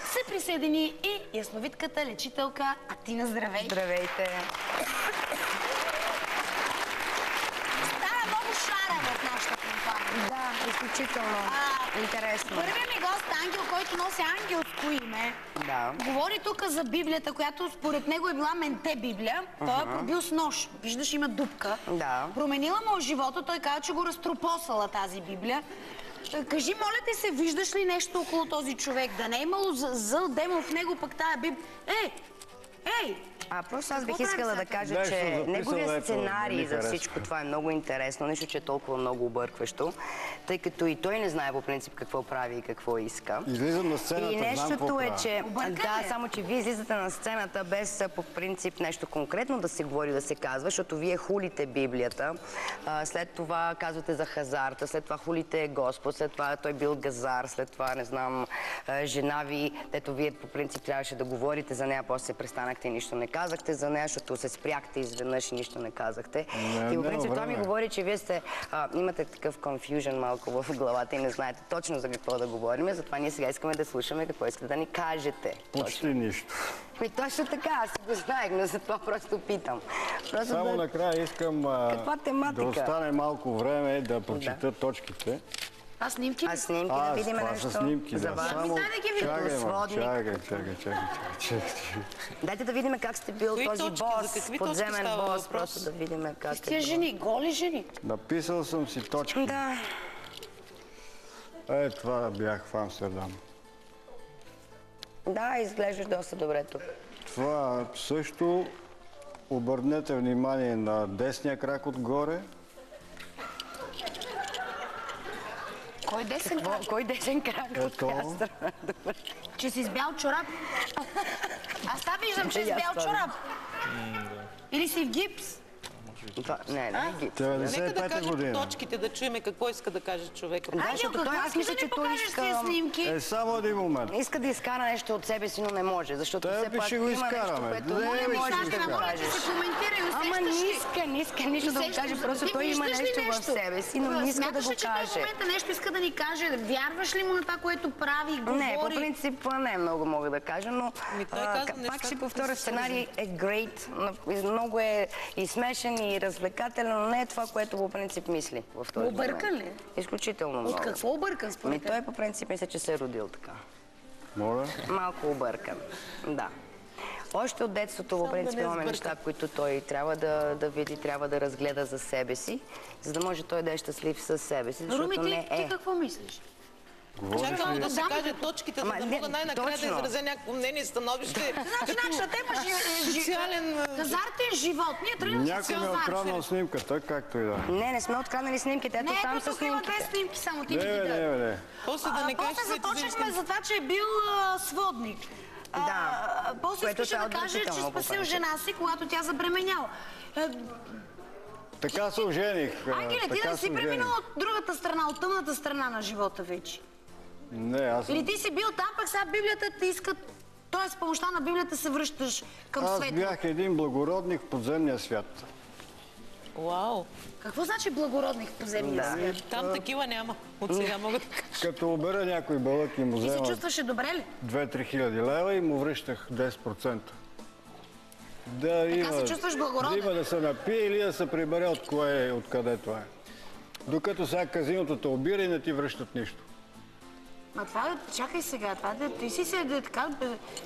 [SPEAKER 1] се присъедини и ясновидката лечителка Атина. Здравей!
[SPEAKER 19] Здравейте!
[SPEAKER 1] Стара много шара в нашата компания.
[SPEAKER 19] Да,
[SPEAKER 8] изключително интересно.
[SPEAKER 1] Първият ми гост Ангел, който носи ангелско име, говори тук за Библията, която според него е била менте Библия. Той е пробил с нож. Виждаш, има дупка. Променила му живота, той каза, че го разтропосала тази Библия. Кажи, моля те се, виждаш ли нещо около този човек? Да не е имало зъл демон в него, пък тая Библия... Ей!
[SPEAKER 8] Просто аз бих искала да кажа, че неговият сценарий за всичко това е много интересно, нещо, че е толкова много объркващо, тъй като и той не знае по принцип какво прави и какво иска.
[SPEAKER 2] Излизам на сцената,
[SPEAKER 8] и
[SPEAKER 2] знам какво
[SPEAKER 8] нещото е,
[SPEAKER 2] правя.
[SPEAKER 8] че... Да, само че вие излизате на сцената без по принцип нещо конкретно да се говори, да се казва, защото вие хулите Библията, след това казвате за хазарта, след това хулите Господ, след това той бил газар, след това, не знам, жена ви, дето вие по принцип трябваше да говорите за нея, после престанахте и нищо не казахте за нея, защото се спряхте изведнъж и нищо не казахте. И по принцип това ми говори, че вие имате такъв конфюжен малко в главата и не знаете точно за какво да говорим, затова ние сега искаме да слушаме какво искате да ни кажете.
[SPEAKER 2] Почти нищо.
[SPEAKER 8] Точно така, аз си го знаех, но за това просто питам.
[SPEAKER 2] Само накрая искам да остане малко време да прочита точките.
[SPEAKER 1] Снимки
[SPEAKER 8] да видим нещо за вас.
[SPEAKER 2] Само чакай.
[SPEAKER 8] Дайте да видим как сте бил този бос, подземен бос, просто да видим как е.
[SPEAKER 1] Тия жени, голи жени.
[SPEAKER 2] Написал съм си точки.
[SPEAKER 8] Да.
[SPEAKER 2] Това бях в Амстердам.
[SPEAKER 8] Да, изглеждаш доста добре тук.
[SPEAKER 2] Това също обърнете внимание на десния крак отгоре.
[SPEAKER 1] Кой десен крак?
[SPEAKER 8] Кой десен крак?
[SPEAKER 2] Ето.
[SPEAKER 1] Че си с бял чорап? Аз това виждам, че си с бял чорап. Или си в гипс?
[SPEAKER 8] Не, гипс.
[SPEAKER 14] Нека да кажем точките, да чуем какво иска да каже човека.
[SPEAKER 8] Аз мисля, че той иска...
[SPEAKER 2] Само един момент.
[SPEAKER 8] Иска да изкара нещо от себе си, но не може, защото все пак има нещо, което не можеш да кажеш. Ама не иска нищо да го каже, просто той има нещо в себе си, но не иска да го каже.
[SPEAKER 1] Смяташ ли, че в момента нещо иска да ни каже? Вярваш ли му на това, което прави и говори?
[SPEAKER 8] Не, по принцип не много мога да кажа, но пак ще повторя, сценарий е great, много е и смешен, и развлекателен, но не е това, което по принцип мисли в този момент.
[SPEAKER 1] Объркан ли?
[SPEAKER 8] Изключително много.
[SPEAKER 1] От какво объркан според
[SPEAKER 8] Той по принцип мисля, че се е родил така.
[SPEAKER 2] Моля?
[SPEAKER 8] Малко объркан, да. Още от детството, по принцип, имаме неща, които той трябва да види, трябва да разгледа за себе си, за да може той да е щастлив със себе си, защото не е.
[SPEAKER 1] Ти какво мислиш?
[SPEAKER 14] Чакам да се каже точките, за да мога най-накрая да изразя някакво мнение и становище.
[SPEAKER 1] Нашата тема е хазартен живот. Ние тръгнем с
[SPEAKER 2] Някой ми е откраднал снимката, както и да.
[SPEAKER 8] Не сме откраднали снимките, ето там са снимките.
[SPEAKER 1] Не, тук има 2 снимки само, ти ги даде.
[SPEAKER 2] Не.
[SPEAKER 14] После
[SPEAKER 1] започнахме за това, че е бил сводник. После искаше да каже, че спасил жена си, когато тя забременяла.
[SPEAKER 2] Така се ожених.
[SPEAKER 1] Ангеле, ти да си преминал от другата страна, от тъмната страна на живота вече.
[SPEAKER 2] Не, аз...
[SPEAKER 1] Или ти си бил там, пък сега Библията ти иска... Тоест, с помощта на Библията се връщаш към света.
[SPEAKER 2] Аз бях един благородник в подземния свят.
[SPEAKER 14] Вау!
[SPEAKER 1] Какво значи благородник в подземния свят?
[SPEAKER 14] Там такива няма. От сега мога да кажа.
[SPEAKER 2] Като обера някой бълък и му взема...
[SPEAKER 1] Ти се чувстваше добре ли?
[SPEAKER 2] 2-3 хиляди лева и му връщах 10%.
[SPEAKER 1] Така се чувстваш благороден?
[SPEAKER 2] Да има да се напие или да се прибере откъде това е. Докато сега казиното те обира и не ти връщат нищо.
[SPEAKER 1] Ма това, чакай сега, ти си се така,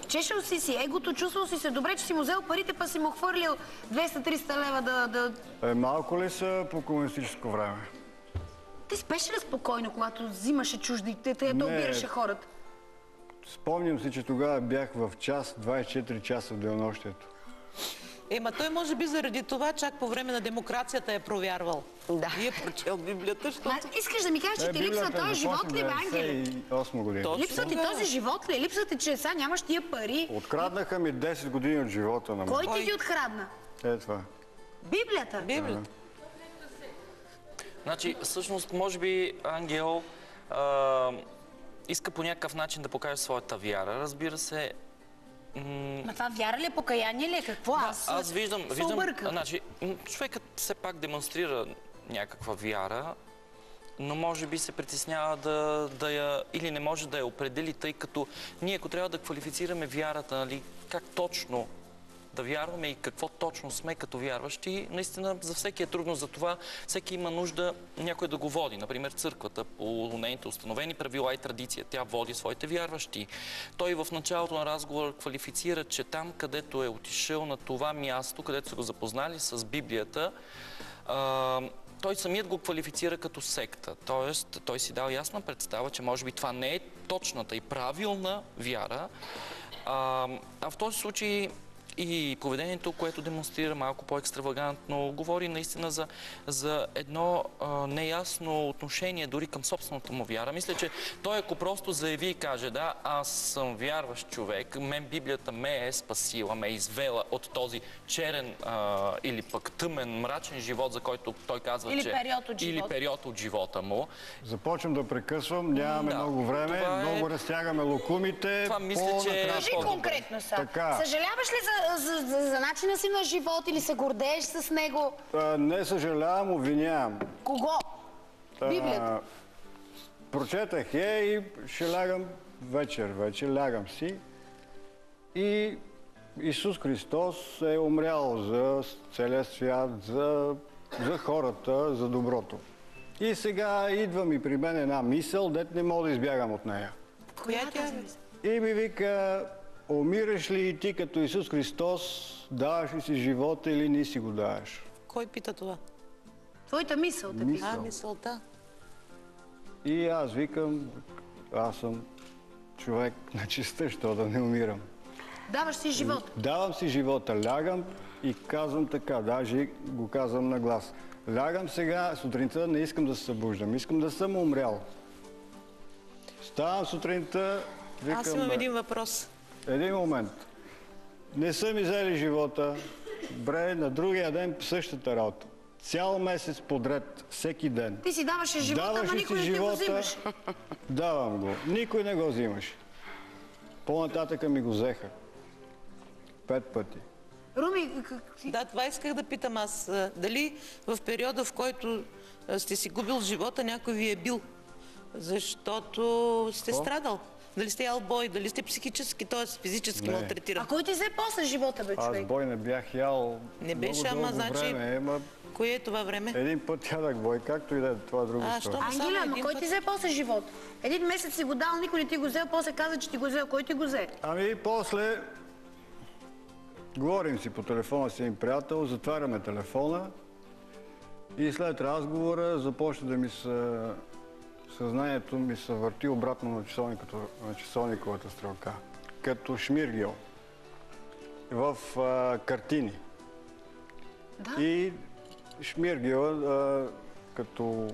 [SPEAKER 1] чешал си егото, чувствал си се добре, че си му взел парите, па си му хвърлил 200-300 лева да...
[SPEAKER 2] Малко ли са по комунистическо време?
[SPEAKER 1] Ти спеше ли спокойно, когато взимаше чуждите, да обираше хората?
[SPEAKER 2] Спомням си, че тогава бях в час, 24 часа в денонощието.
[SPEAKER 14] Ма той може би заради това чак по време на демокрацията е провярвал.
[SPEAKER 8] Да.
[SPEAKER 14] И е прочел Библията, защото...
[SPEAKER 1] Искаш да ми кажеш, че ти липсва този живот ли, Ангеле?
[SPEAKER 2] 98 година.
[SPEAKER 1] Липсва ти този живот ли? Липсва ти, че сега нямаш тия пари?
[SPEAKER 2] Откраднаха ми 10 години от живота на мен.
[SPEAKER 1] Кой ти ги открадна?
[SPEAKER 2] Това.
[SPEAKER 1] Библията?
[SPEAKER 14] Библията.
[SPEAKER 15] Значи, всъщност, може би Ангел иска по някакъв начин да покаже своята вяра. Разбира се,
[SPEAKER 1] Ма това вяра ли е, покаяние ли е? Какво?
[SPEAKER 15] Аз виждам, значи, човекът все пак демонстрира някаква вяра, но може би се притеснява да я, или не може да я определи, тъй като ние, ако трябва да квалифицираме вярата, нали, как точно да вярваме и какво точно сме като вярващи, наистина за всеки е трудно. За това всеки има нужда някой да го води. Например, църквата по нейните установени правила и традиция. Тя води своите вярващи. Той в началото на разговора квалифицира, че там, където е отишъл на това място, където са го запознали с Библията, той самият го квалифицира като секта. Тоест, той си дал ясна представа, че може би това не е точната и правилна вяра. В този случай и поведението, което демонстрира малко по-екстравагантно, говори наистина за едно неясно отношение дори към собствената му вяра. Мисля, че той ако просто заяви и каже, да, аз съм вярващ човек, мен Библията ме е спасила, ме е извела от този черен или пък тъмен, мрачен живот, за който той казва,
[SPEAKER 1] или
[SPEAKER 15] че...
[SPEAKER 1] период от живота.
[SPEAKER 15] Или период от живота му.
[SPEAKER 2] Започвам да прекъсвам, нямаме много време, много разтягаме локумите.
[SPEAKER 15] Това мисля, че...
[SPEAKER 1] Кажи конкретно са.
[SPEAKER 2] Така.
[SPEAKER 1] Съжаляваш ли за начина си на живот или се гордееш с него?
[SPEAKER 2] Не съжалявам, обвинявам.
[SPEAKER 1] Кого? Библията.
[SPEAKER 2] Прочетах я и ще лягам вечер лягам си. И Исус Христос е умрял за целия свят, за хората, за доброто. И сега идва ми при мен една мисъл, дет не мога да избягам от нея.
[SPEAKER 14] Коя тя?
[SPEAKER 2] И ми вика, умираш ли и ти като Исус Христос, даваш ли си живота или не си го даваш?
[SPEAKER 14] Кой пита това?
[SPEAKER 1] Твоята мисъл те пита.
[SPEAKER 14] Мисълта.
[SPEAKER 2] И аз викам, аз съм човек на чиста, що да не умирам.
[SPEAKER 1] Даваш си живота.
[SPEAKER 2] Давам си живота, лягам и казвам така, даже го казвам на глас. Лягам сега, сутринта не искам да се събуждам, искам да съм умрял. Ставам сутринта, викам...
[SPEAKER 14] Аз имам един въпрос.
[SPEAKER 2] Един момент. Не са ми взели живота, на другия ден същата работа. Цял месец подред, всеки ден.
[SPEAKER 1] Ти си даваше живота, ама никой не ти го взимаш.
[SPEAKER 2] Давам го. Никой не го взимаш. По-нататъка ми го взеха. 5 пъти.
[SPEAKER 1] Руми,
[SPEAKER 14] да, това исках да питам аз. Дали в периода, в който сте си губил живота, някой ви е бил? Защото сте страдал. Дали сте ял бой, дали сте психически, т.е. физически малтретиран.
[SPEAKER 1] А кой ти взе после живота, бе, човек?
[SPEAKER 2] Аз бой не бях ял
[SPEAKER 14] не беше,
[SPEAKER 2] много
[SPEAKER 14] ама
[SPEAKER 2] дълго време.
[SPEAKER 14] Кое е това време?
[SPEAKER 2] Един път ядах бой, както и да е, това е друга история.
[SPEAKER 1] Ангеле, ама кой ти взе после живота? Един месец си го дал, никой не ти го взел, после каза, че ти го взел. Кой ти го взе?
[SPEAKER 2] Ами после говорим си по телефона с един приятел, затваряме телефона и след разговора започна да ми се... Съзнанието ми се върти обратно на часовниковата стрелка. Като шмиргел. В картини. Да? И шмиргела, като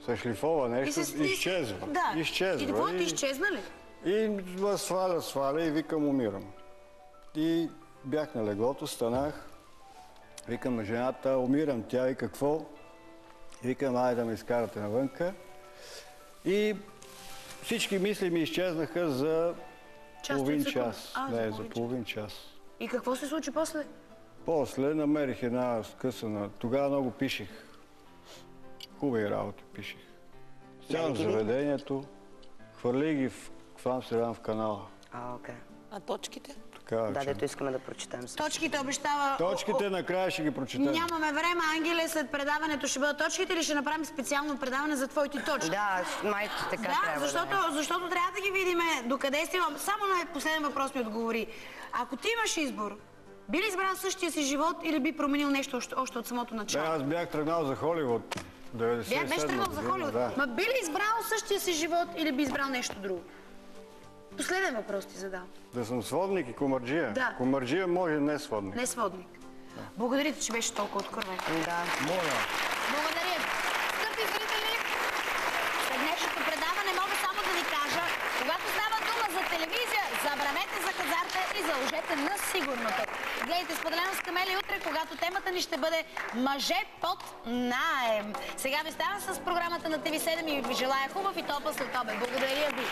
[SPEAKER 2] се шлифова нещо, изчезва.
[SPEAKER 1] Да.
[SPEAKER 2] Изчезва.
[SPEAKER 1] И твоето изчезна ли?
[SPEAKER 2] И сваля и викам, умирам. И бях на леглото, станах, викам на жената, умирам. Тя и какво? Викам, айде да ме изкарате навънка. И всички мисли ми изчезнаха за половин час. Не, за половин час.
[SPEAKER 1] И какво се случи после?
[SPEAKER 2] После намерих една скъсана. Тогава много пишех. Хубави работи пишех. Сядам в заведението, хвърли ги в Амстердам в канала.
[SPEAKER 14] А точките?
[SPEAKER 8] Да, дето искаме да прочетем.
[SPEAKER 1] Точките обещава...
[SPEAKER 2] Точките накрая ще ги прочетем.
[SPEAKER 1] Нямаме време, Ангеле, след предаването ще бъдат точките или ще направим специално предаване за твоите точки?
[SPEAKER 8] Да, майко така трябва
[SPEAKER 1] защото трябва да ги видим докъде стигам. Само на последен въпрос ми отговори. Ако ти имаш избор, би ли избрал същия си живот или би променил нещо още от самото начало?
[SPEAKER 2] Аз бях тръгнал за Холивуд.
[SPEAKER 1] Беше тръгнал за Холивуд. Ма би ли избрал същия си живот или би избрал нещо друго? Последен въпрос ти задам.
[SPEAKER 2] Да съм сводник и комарджия?
[SPEAKER 1] Да.
[SPEAKER 2] Комарджия може не сводник.
[SPEAKER 1] Не сводник. Да. Благодаря ти, че беше толкова откровен.
[SPEAKER 8] Да.
[SPEAKER 2] Моля.
[SPEAKER 1] Благодаря. Скъпи зрители, след днешното предаване мога само да ви кажа, когато става дума за телевизия, забравете за хазарта и заложете на сигурното. Гледайте Споделено с Камели утре, когато темата ни ще бъде мъже под наем. Сега ви ставам с програмата на TV7 и ви желая хубав и топъл след обед. Благодаря ви.